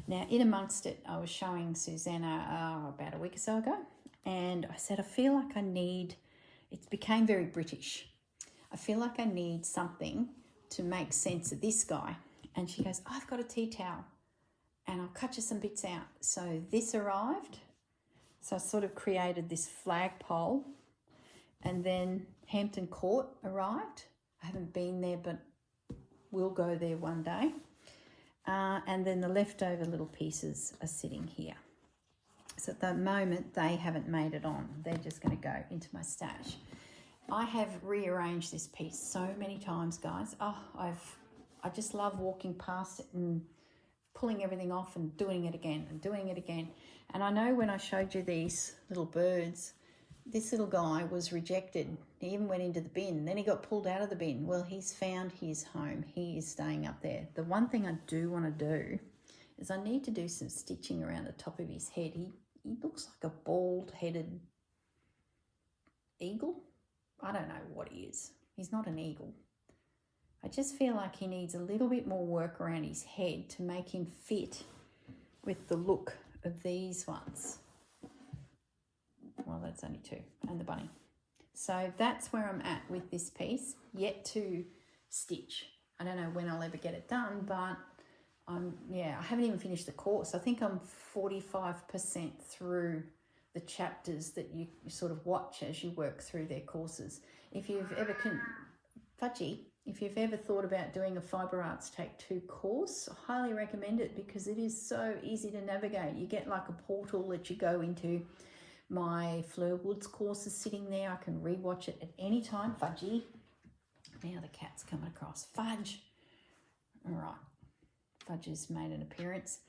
Now in amongst it, I was showing Susanna about a week or so ago, and I said, I feel like I need, it became very British. I feel like I need something to make sense of this guy. And she goes, I've got a tea towel and I'll cut you some bits out. So this arrived. So I sort of created this flagpole, and then Hampton Court arrived. I haven't been there, but we'll go there one day. And then the leftover little pieces are sitting here. So at the moment, they haven't made it on. They're just going to go into my stash. I have rearranged this piece so many times, guys. Oh, I just love walking past it and pulling everything off and doing it again and doing it again. And I know when I showed you these little birds, this little guy was rejected. He even went into the bin. Then he got pulled out of the bin. Well, he's found his home. He is staying up there. The one thing I do want to do is I need to do some stitching around the top of his head. He looks like a bald-headed eagle. I don't know what he is. He's not an eagle. I just feel like he needs a little bit more work around his head to make him fit with the look of these ones. Well, that's only two, and the bunny. So that's where I'm at with this piece, yet to stitch. I don't know when I'll ever get it done, but I haven't even finished the course. I think I'm 45% through the chapters that you sort of watch as you work through their courses. If you've ever if you've ever thought about doing a Fibre Arts Take 2 course, I highly recommend it because it is so easy to navigate. You get like a portal that you go into. My Fleur Woods course is sitting there. I can rewatch it at any time. Fudgy. Now the cat's coming across. Fudge. All right. Fudge has made an appearance.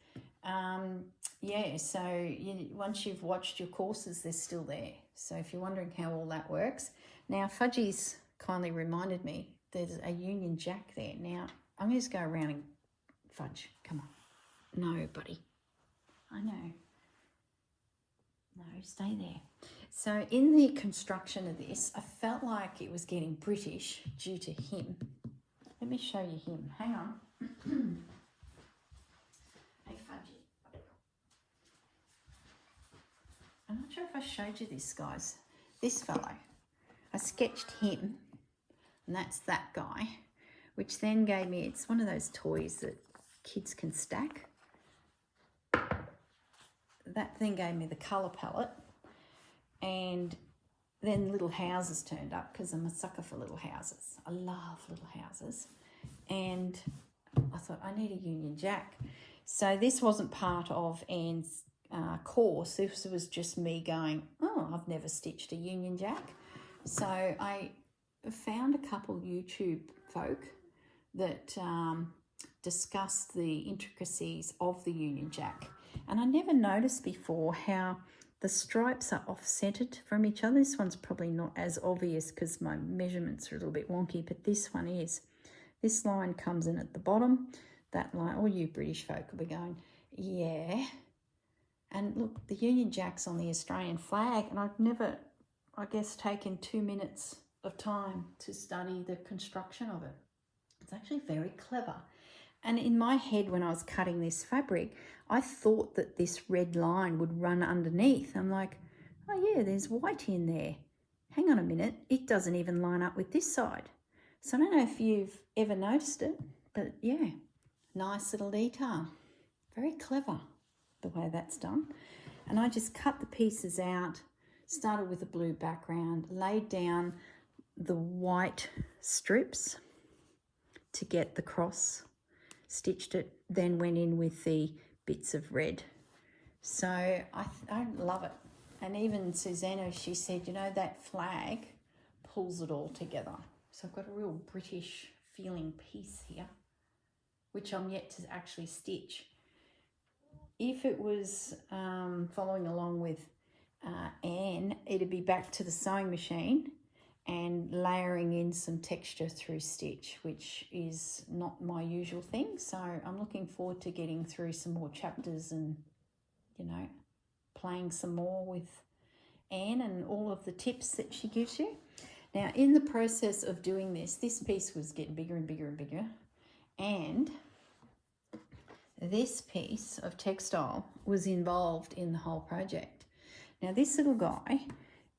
So once you've watched your courses, they're still there. So if you're wondering how all that works. Now, Fudgy's kindly reminded me there's a Union Jack there. Now, I'm going to just go around and Fudge, come on. No, buddy. I know. No, stay there. So in the construction of this, I felt like it was getting British due to him. Let me show you him. Hang on. Hey, Fudgy. I'm not sure if I showed you this, guys. This fellow. I sketched him, and that's that guy, which then gave me, it's one of those toys that kids can stack. That then gave me the colour palette, and then little houses turned up because I'm a sucker for little houses. I love little houses. And I thought, I need a Union Jack. So this wasn't part of Anne's course. This was just me going, oh, I've never stitched a Union Jack. So I found a couple YouTube folk that discussed the intricacies of the Union Jack. And I never noticed before how The stripes are off-centered from each other. This one's probably not as obvious because my measurements are a little bit wonky, but this one is. This line comes in at the bottom. That line, all you British folk will be going, yeah. And look, the Union Jack's on the Australian flag, and I've never, I guess, taken 2 minutes of time to study the construction of it. It's actually very clever. And in my head, when I was cutting this fabric, I thought that this red line would run underneath. I'm like, oh yeah, there's white in there. Hang on a minute, it doesn't even line up with this side. So I don't know if you've ever noticed it, but yeah, nice little detail. Very clever the way that's done. And I just cut the pieces out, started with a blue background, laid down the white strips to get the cross, stitched it, then went in with the bits of red. So I love it. And even Susanna, she said, you know, that flag pulls it all together. So I've got a real British feeling piece here, which I'm yet to actually stitch. If it was following along with Anne, it'd be back to the sewing machine and layering in some texture through stitch, which is not my usual thing. So I'm looking forward to getting through some more chapters and, you know, playing some more with Anne and all of the tips that she gives you. Now, in the process of doing this piece was getting bigger and bigger and bigger. And this piece of textile was involved in the whole project. Now, this little guy,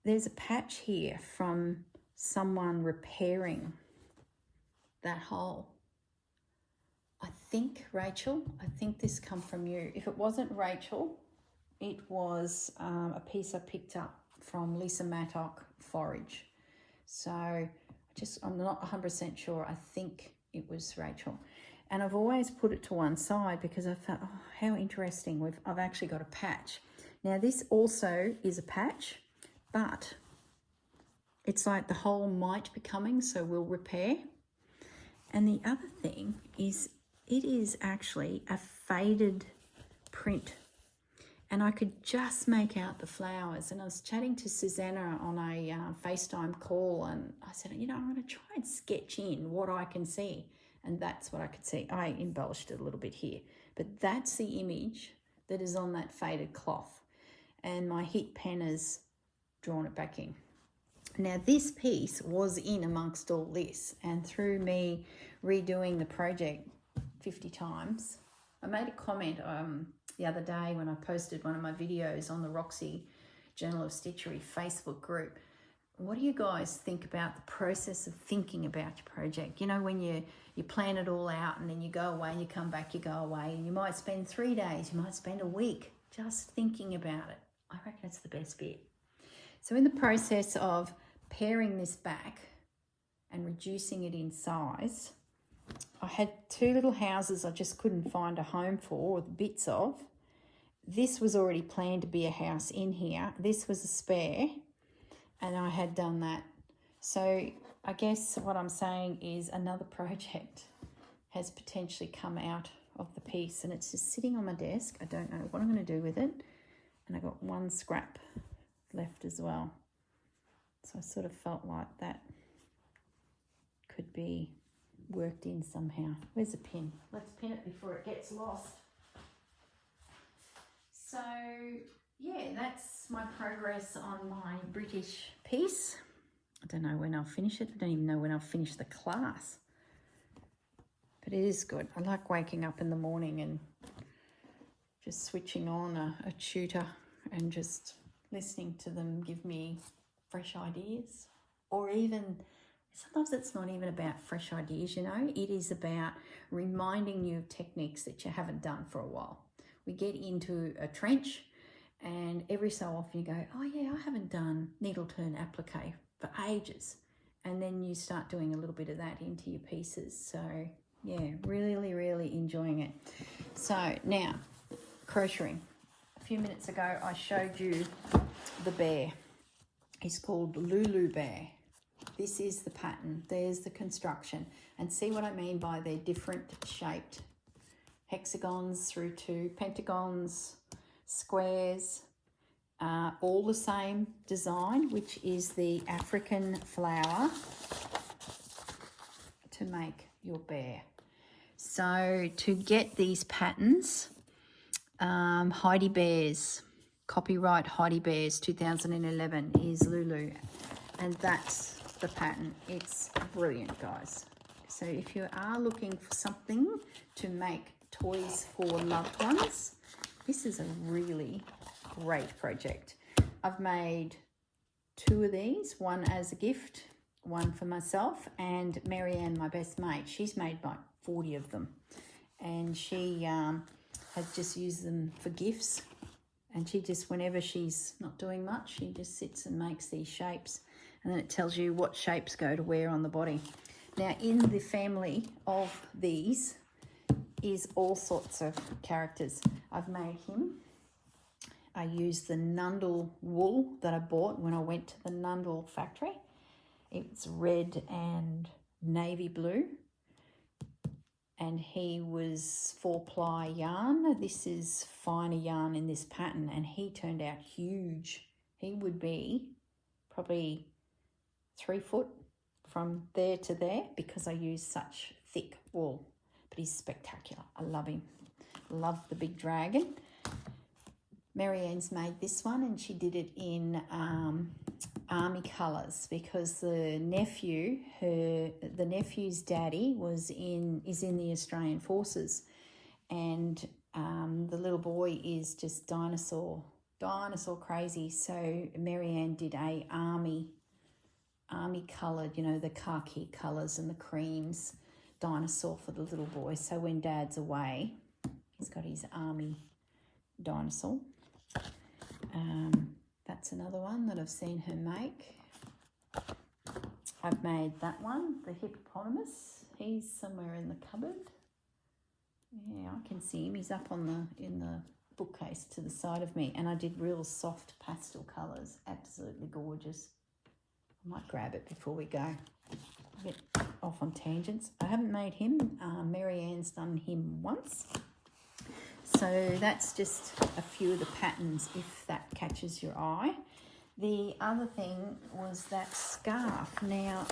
there's a patch here from someone repairing that hole. I think, Rachel, I think this come from you. If it wasn't Rachel, it was a piece I picked up from Lisa Mattock Forage. So I'm not 100% sure. I think it was Rachel. And I've always put it to one side because I thought, oh, how interesting. I've actually got a patch. Now, this also is a patch, but it's like the hole might be coming, so we'll repair. And the other thing is it is actually a faded print. And I could just make out the flowers. And I was chatting to Susanna on a FaceTime call, and I said, you know, I'm going to try and sketch in what I can see. And that's what I could see. I embellished it a little bit here. But that's the image that is on that faded cloth. And my heat pen has drawn it back in. Now, this piece was in amongst all this. And through me redoing the project 50 times, I made a comment the other day when I posted one of my videos on the Roxy Journal of Stitchery Facebook group. What do you guys think about the process of thinking about your project? You know, when you plan it all out and then you go away and you come back, you go away, and you might spend 3 days, you might spend a week just thinking about it. I reckon it's the best bit. So in the process of paring this back and reducing it in size, I had 2 little houses I just couldn't find a home for, or bits of. This was already planned to be a house in here. This was a spare, and I had done that. So I guess what I'm saying is another project has potentially come out of the piece, and it's just sitting on my desk. I don't know what I'm going to do with it. And I got 1 scrap left as well. So I sort of felt like that could be worked in somehow. Where's the pin? Let's pin it before it gets lost. So yeah, that's my progress on my British piece. I don't know when I'll finish it. I don't even know when I'll finish the class. But it is good. I like waking up in the morning and just switching on a tutor and just listening to them give me fresh ideas. Or even, sometimes it's not even about fresh ideas, you know. It is about reminding you of techniques that you haven't done for a while. We get into a trench and every so often you go, oh yeah, I haven't done needle turn applique for ages. And then you start doing a little bit of that into your pieces. So yeah, really, really enjoying it. So now, crocheting. A few minutes ago, I showed you the bear. He's called Lulu Bear. This is the pattern. There's the construction. And see what I mean by they're different shaped hexagons through to pentagons, squares. all the same design, which is the African flower to make your bear. So to get these patterns, Heidi Bears, copyright Heidi Bears 2011 is Lulu, and that's the pattern. It's brilliant, guys. So if you are looking for something to make toys for loved ones, this is a really great project. I've made 2 of these, one as a gift, one for myself, and Marianne, my best mate, she's made like 40 of them, and she has just used them for gifts, and she just, whenever she's not doing much, she just sits and makes these shapes, and then it tells you what shapes go to where on the body. Now in the family of these is all sorts of characters. I've made him. I used the Nundle wool that I bought when I went to the Nundle factory. It's red and navy blue. And he was 4-ply yarn. This is finer yarn in this pattern, and he turned out huge. He would be probably 3 foot from there to there because I use such thick wool. But he's spectacular. I love him. Love the big dragon. Marianne's made this one, and she did it in army colours because the nephew's daddy is in the Australian Forces, and the little boy is just dinosaur crazy. So Marianne did a army coloured, you know, the khaki colours and the creams dinosaur for the little boy. So when Dad's away, he's got his army dinosaur. That's another one that I've seen her make. I've made that one, the hippopotamus. He's somewhere in the cupboard. Yeah, I can see him. He's up on in the bookcase to the side of me, and I did real soft pastel colours. Absolutely gorgeous. I might grab it before we go. I'll get off on tangents. I haven't made him. Marianne's done him once. So that's just a few of the patterns, if that catches your eye. The other thing was that scarf. Now,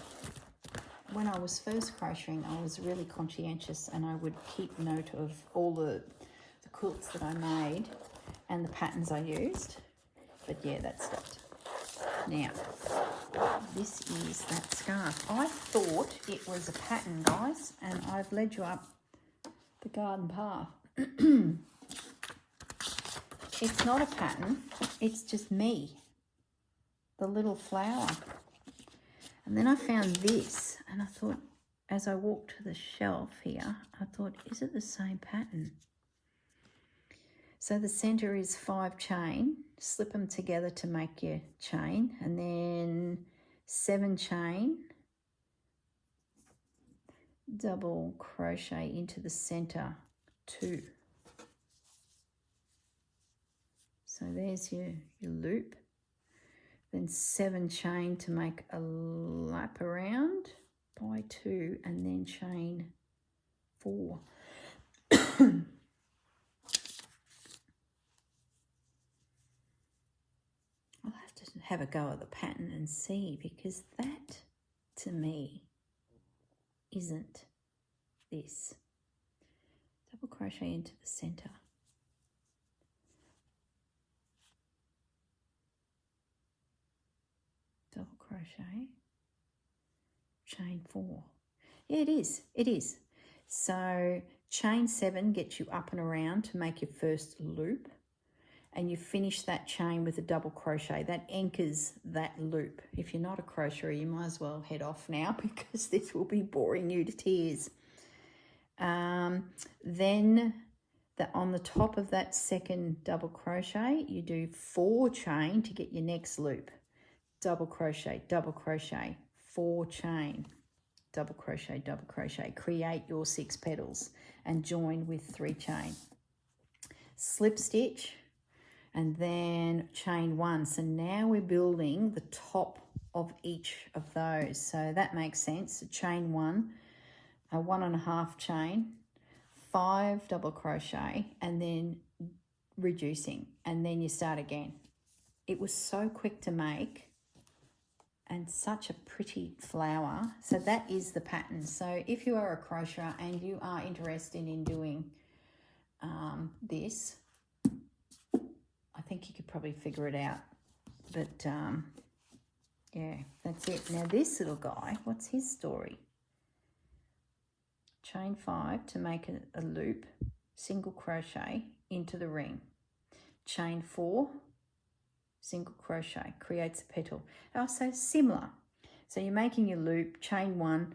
when I was first crocheting, I was really conscientious, and I would keep note of all the quilts that I made and the patterns I used. But yeah, that stopped. Now, this is that scarf. I thought it was a pattern, guys, and I've led you up the garden path. It's not a pattern, it's just me, the little flower. And then I found this, and I thought, as I walked to the shelf here, I thought, is it the same pattern? So the center is 5 chain, slip them together to make your chain, and then 7 chain, double crochet into the center 2. So there's your loop. Then 7 chain to make a lap around by 2, and then chain 4. I'll have to have a go at the pattern and see, because that to me isn't this. Double crochet into the center. Double crochet, chain 4. Yeah, it is. So chain 7 gets you up and around to make your first loop, and you finish that chain with a double crochet. That anchors that loop. If you're not a crocheter, you might as well head off now, because this will be boring you to tears. Then on the top of that second double crochet, you do 4 chain to get your next loop. Double crochet, 4 chain, double crochet, create your 6 petals and join with 3 chain. Slip stitch and then chain 1. So now we're building the top of each of those. So that makes sense. Chain 1, a 1.5 chain, 5 double crochet, and then reducing, and then you start again. it was so quick to make and such a pretty flower. So that is the pattern. So if you are a crocheter and you are interested in doing this, I think you could probably figure it out. But yeah, that's it. Now this little guy, what's his story? Chain 5 to make a loop, single crochet into the ring. Chain 4, single crochet, creates a petal. Also similar. So you're making your loop, chain 1,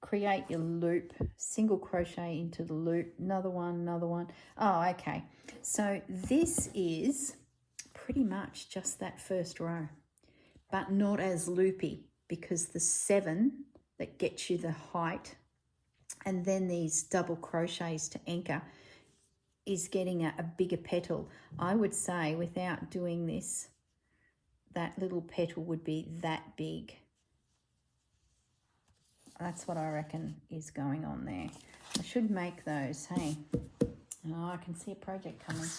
create your loop, single crochet into the loop, another one. Oh, okay. So this is pretty much just that first row, but not as loopy, because the 7 that gets you the height and then these double crochets to anchor is getting a bigger petal. I would say without doing this, that little petal would be that big. That's what I reckon is going on there. I should make those, hey. Oh, I can see a project coming.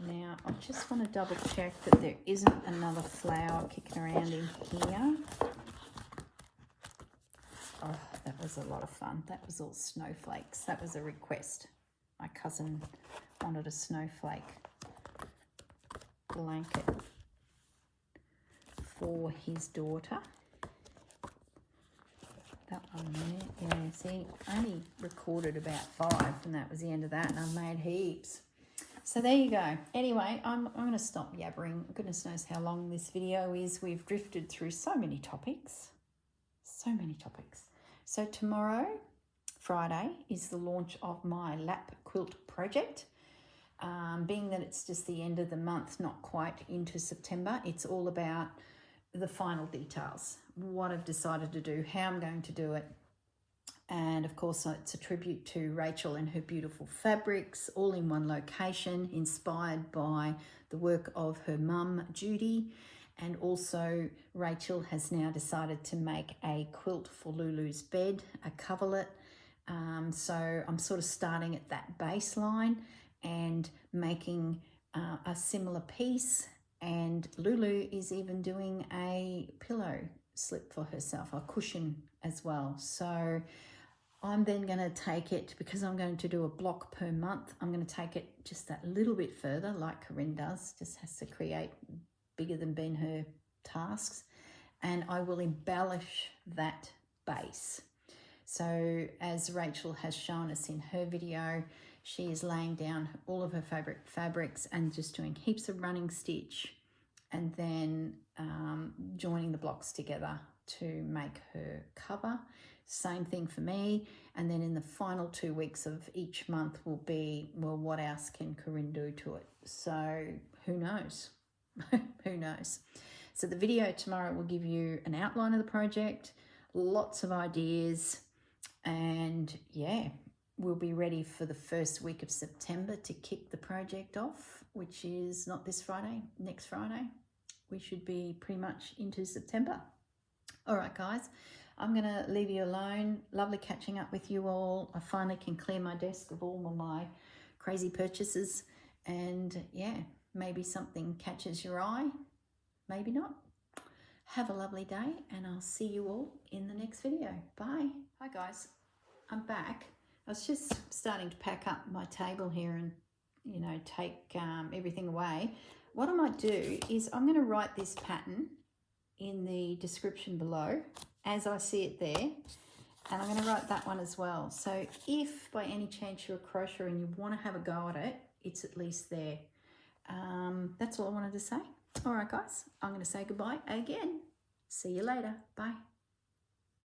Now, I just want to double check that there isn't another flower kicking around in here. Oh, that was a lot of fun. That was all snowflakes. That was a request. My cousin wanted a snowflake blanket for his daughter. That one there, yeah, see, I only recorded about 5 and that was the end of that, and I've made heaps. So there you go. Anyway, I'm going to stop yabbering. Goodness knows how long this video is. We've drifted through so many topics. So many topics. So tomorrow, Friday, is the launch of my lap quilt project. Being that it's just the end of the month, not quite into September, it's all about the final details, what I've decided to do, how I'm going to do it. And of course, it's a tribute to Rachel and her beautiful fabrics, all in one location, inspired by the work of her mum, Judy. And also Rachel has now decided to make a quilt for Lulu's bed, a coverlet. So I'm sort of starting at that baseline and making a similar piece. And Lulu is even doing a pillow slip for herself, a cushion as well. So I'm then going to take it, because I'm going to do a block per month, I'm going to take it just that little bit further, like Corinne does, just has to create bigger than been her tasks, and I will embellish that base. So as Rachel has shown us in her video, she is laying down all of her fabrics and just doing heaps of running stitch, and then joining the blocks together to make her cover. Same thing for me. And then in the final 2 weeks of each month will be, well, what else can Corinne do to it? So who knows? Who knows? So the video tomorrow will give you an outline of the project, lots of ideas, and yeah, we'll be ready for the first week of September to kick the project off, which is not this Friday, next Friday. We should be pretty much into September. All right, guys, I'm going to leave you alone. Lovely catching up with you all. I finally can clear my desk of all of my crazy purchases, and yeah, maybe something catches your eye, maybe not. Have a lovely day, and I'll see you all in the next video. Bye. Hi guys, I'm back. I was just starting to pack up my table here and, you know, take everything away. What I might do is I'm going to write this pattern in the description below as I see it there, and I'm going to write that one as well. So if by any chance you're a crocheter and you want to have a go at it, it's at least there. That's all I wanted to say. All right, guys, I'm going to say goodbye again. See you later. Bye.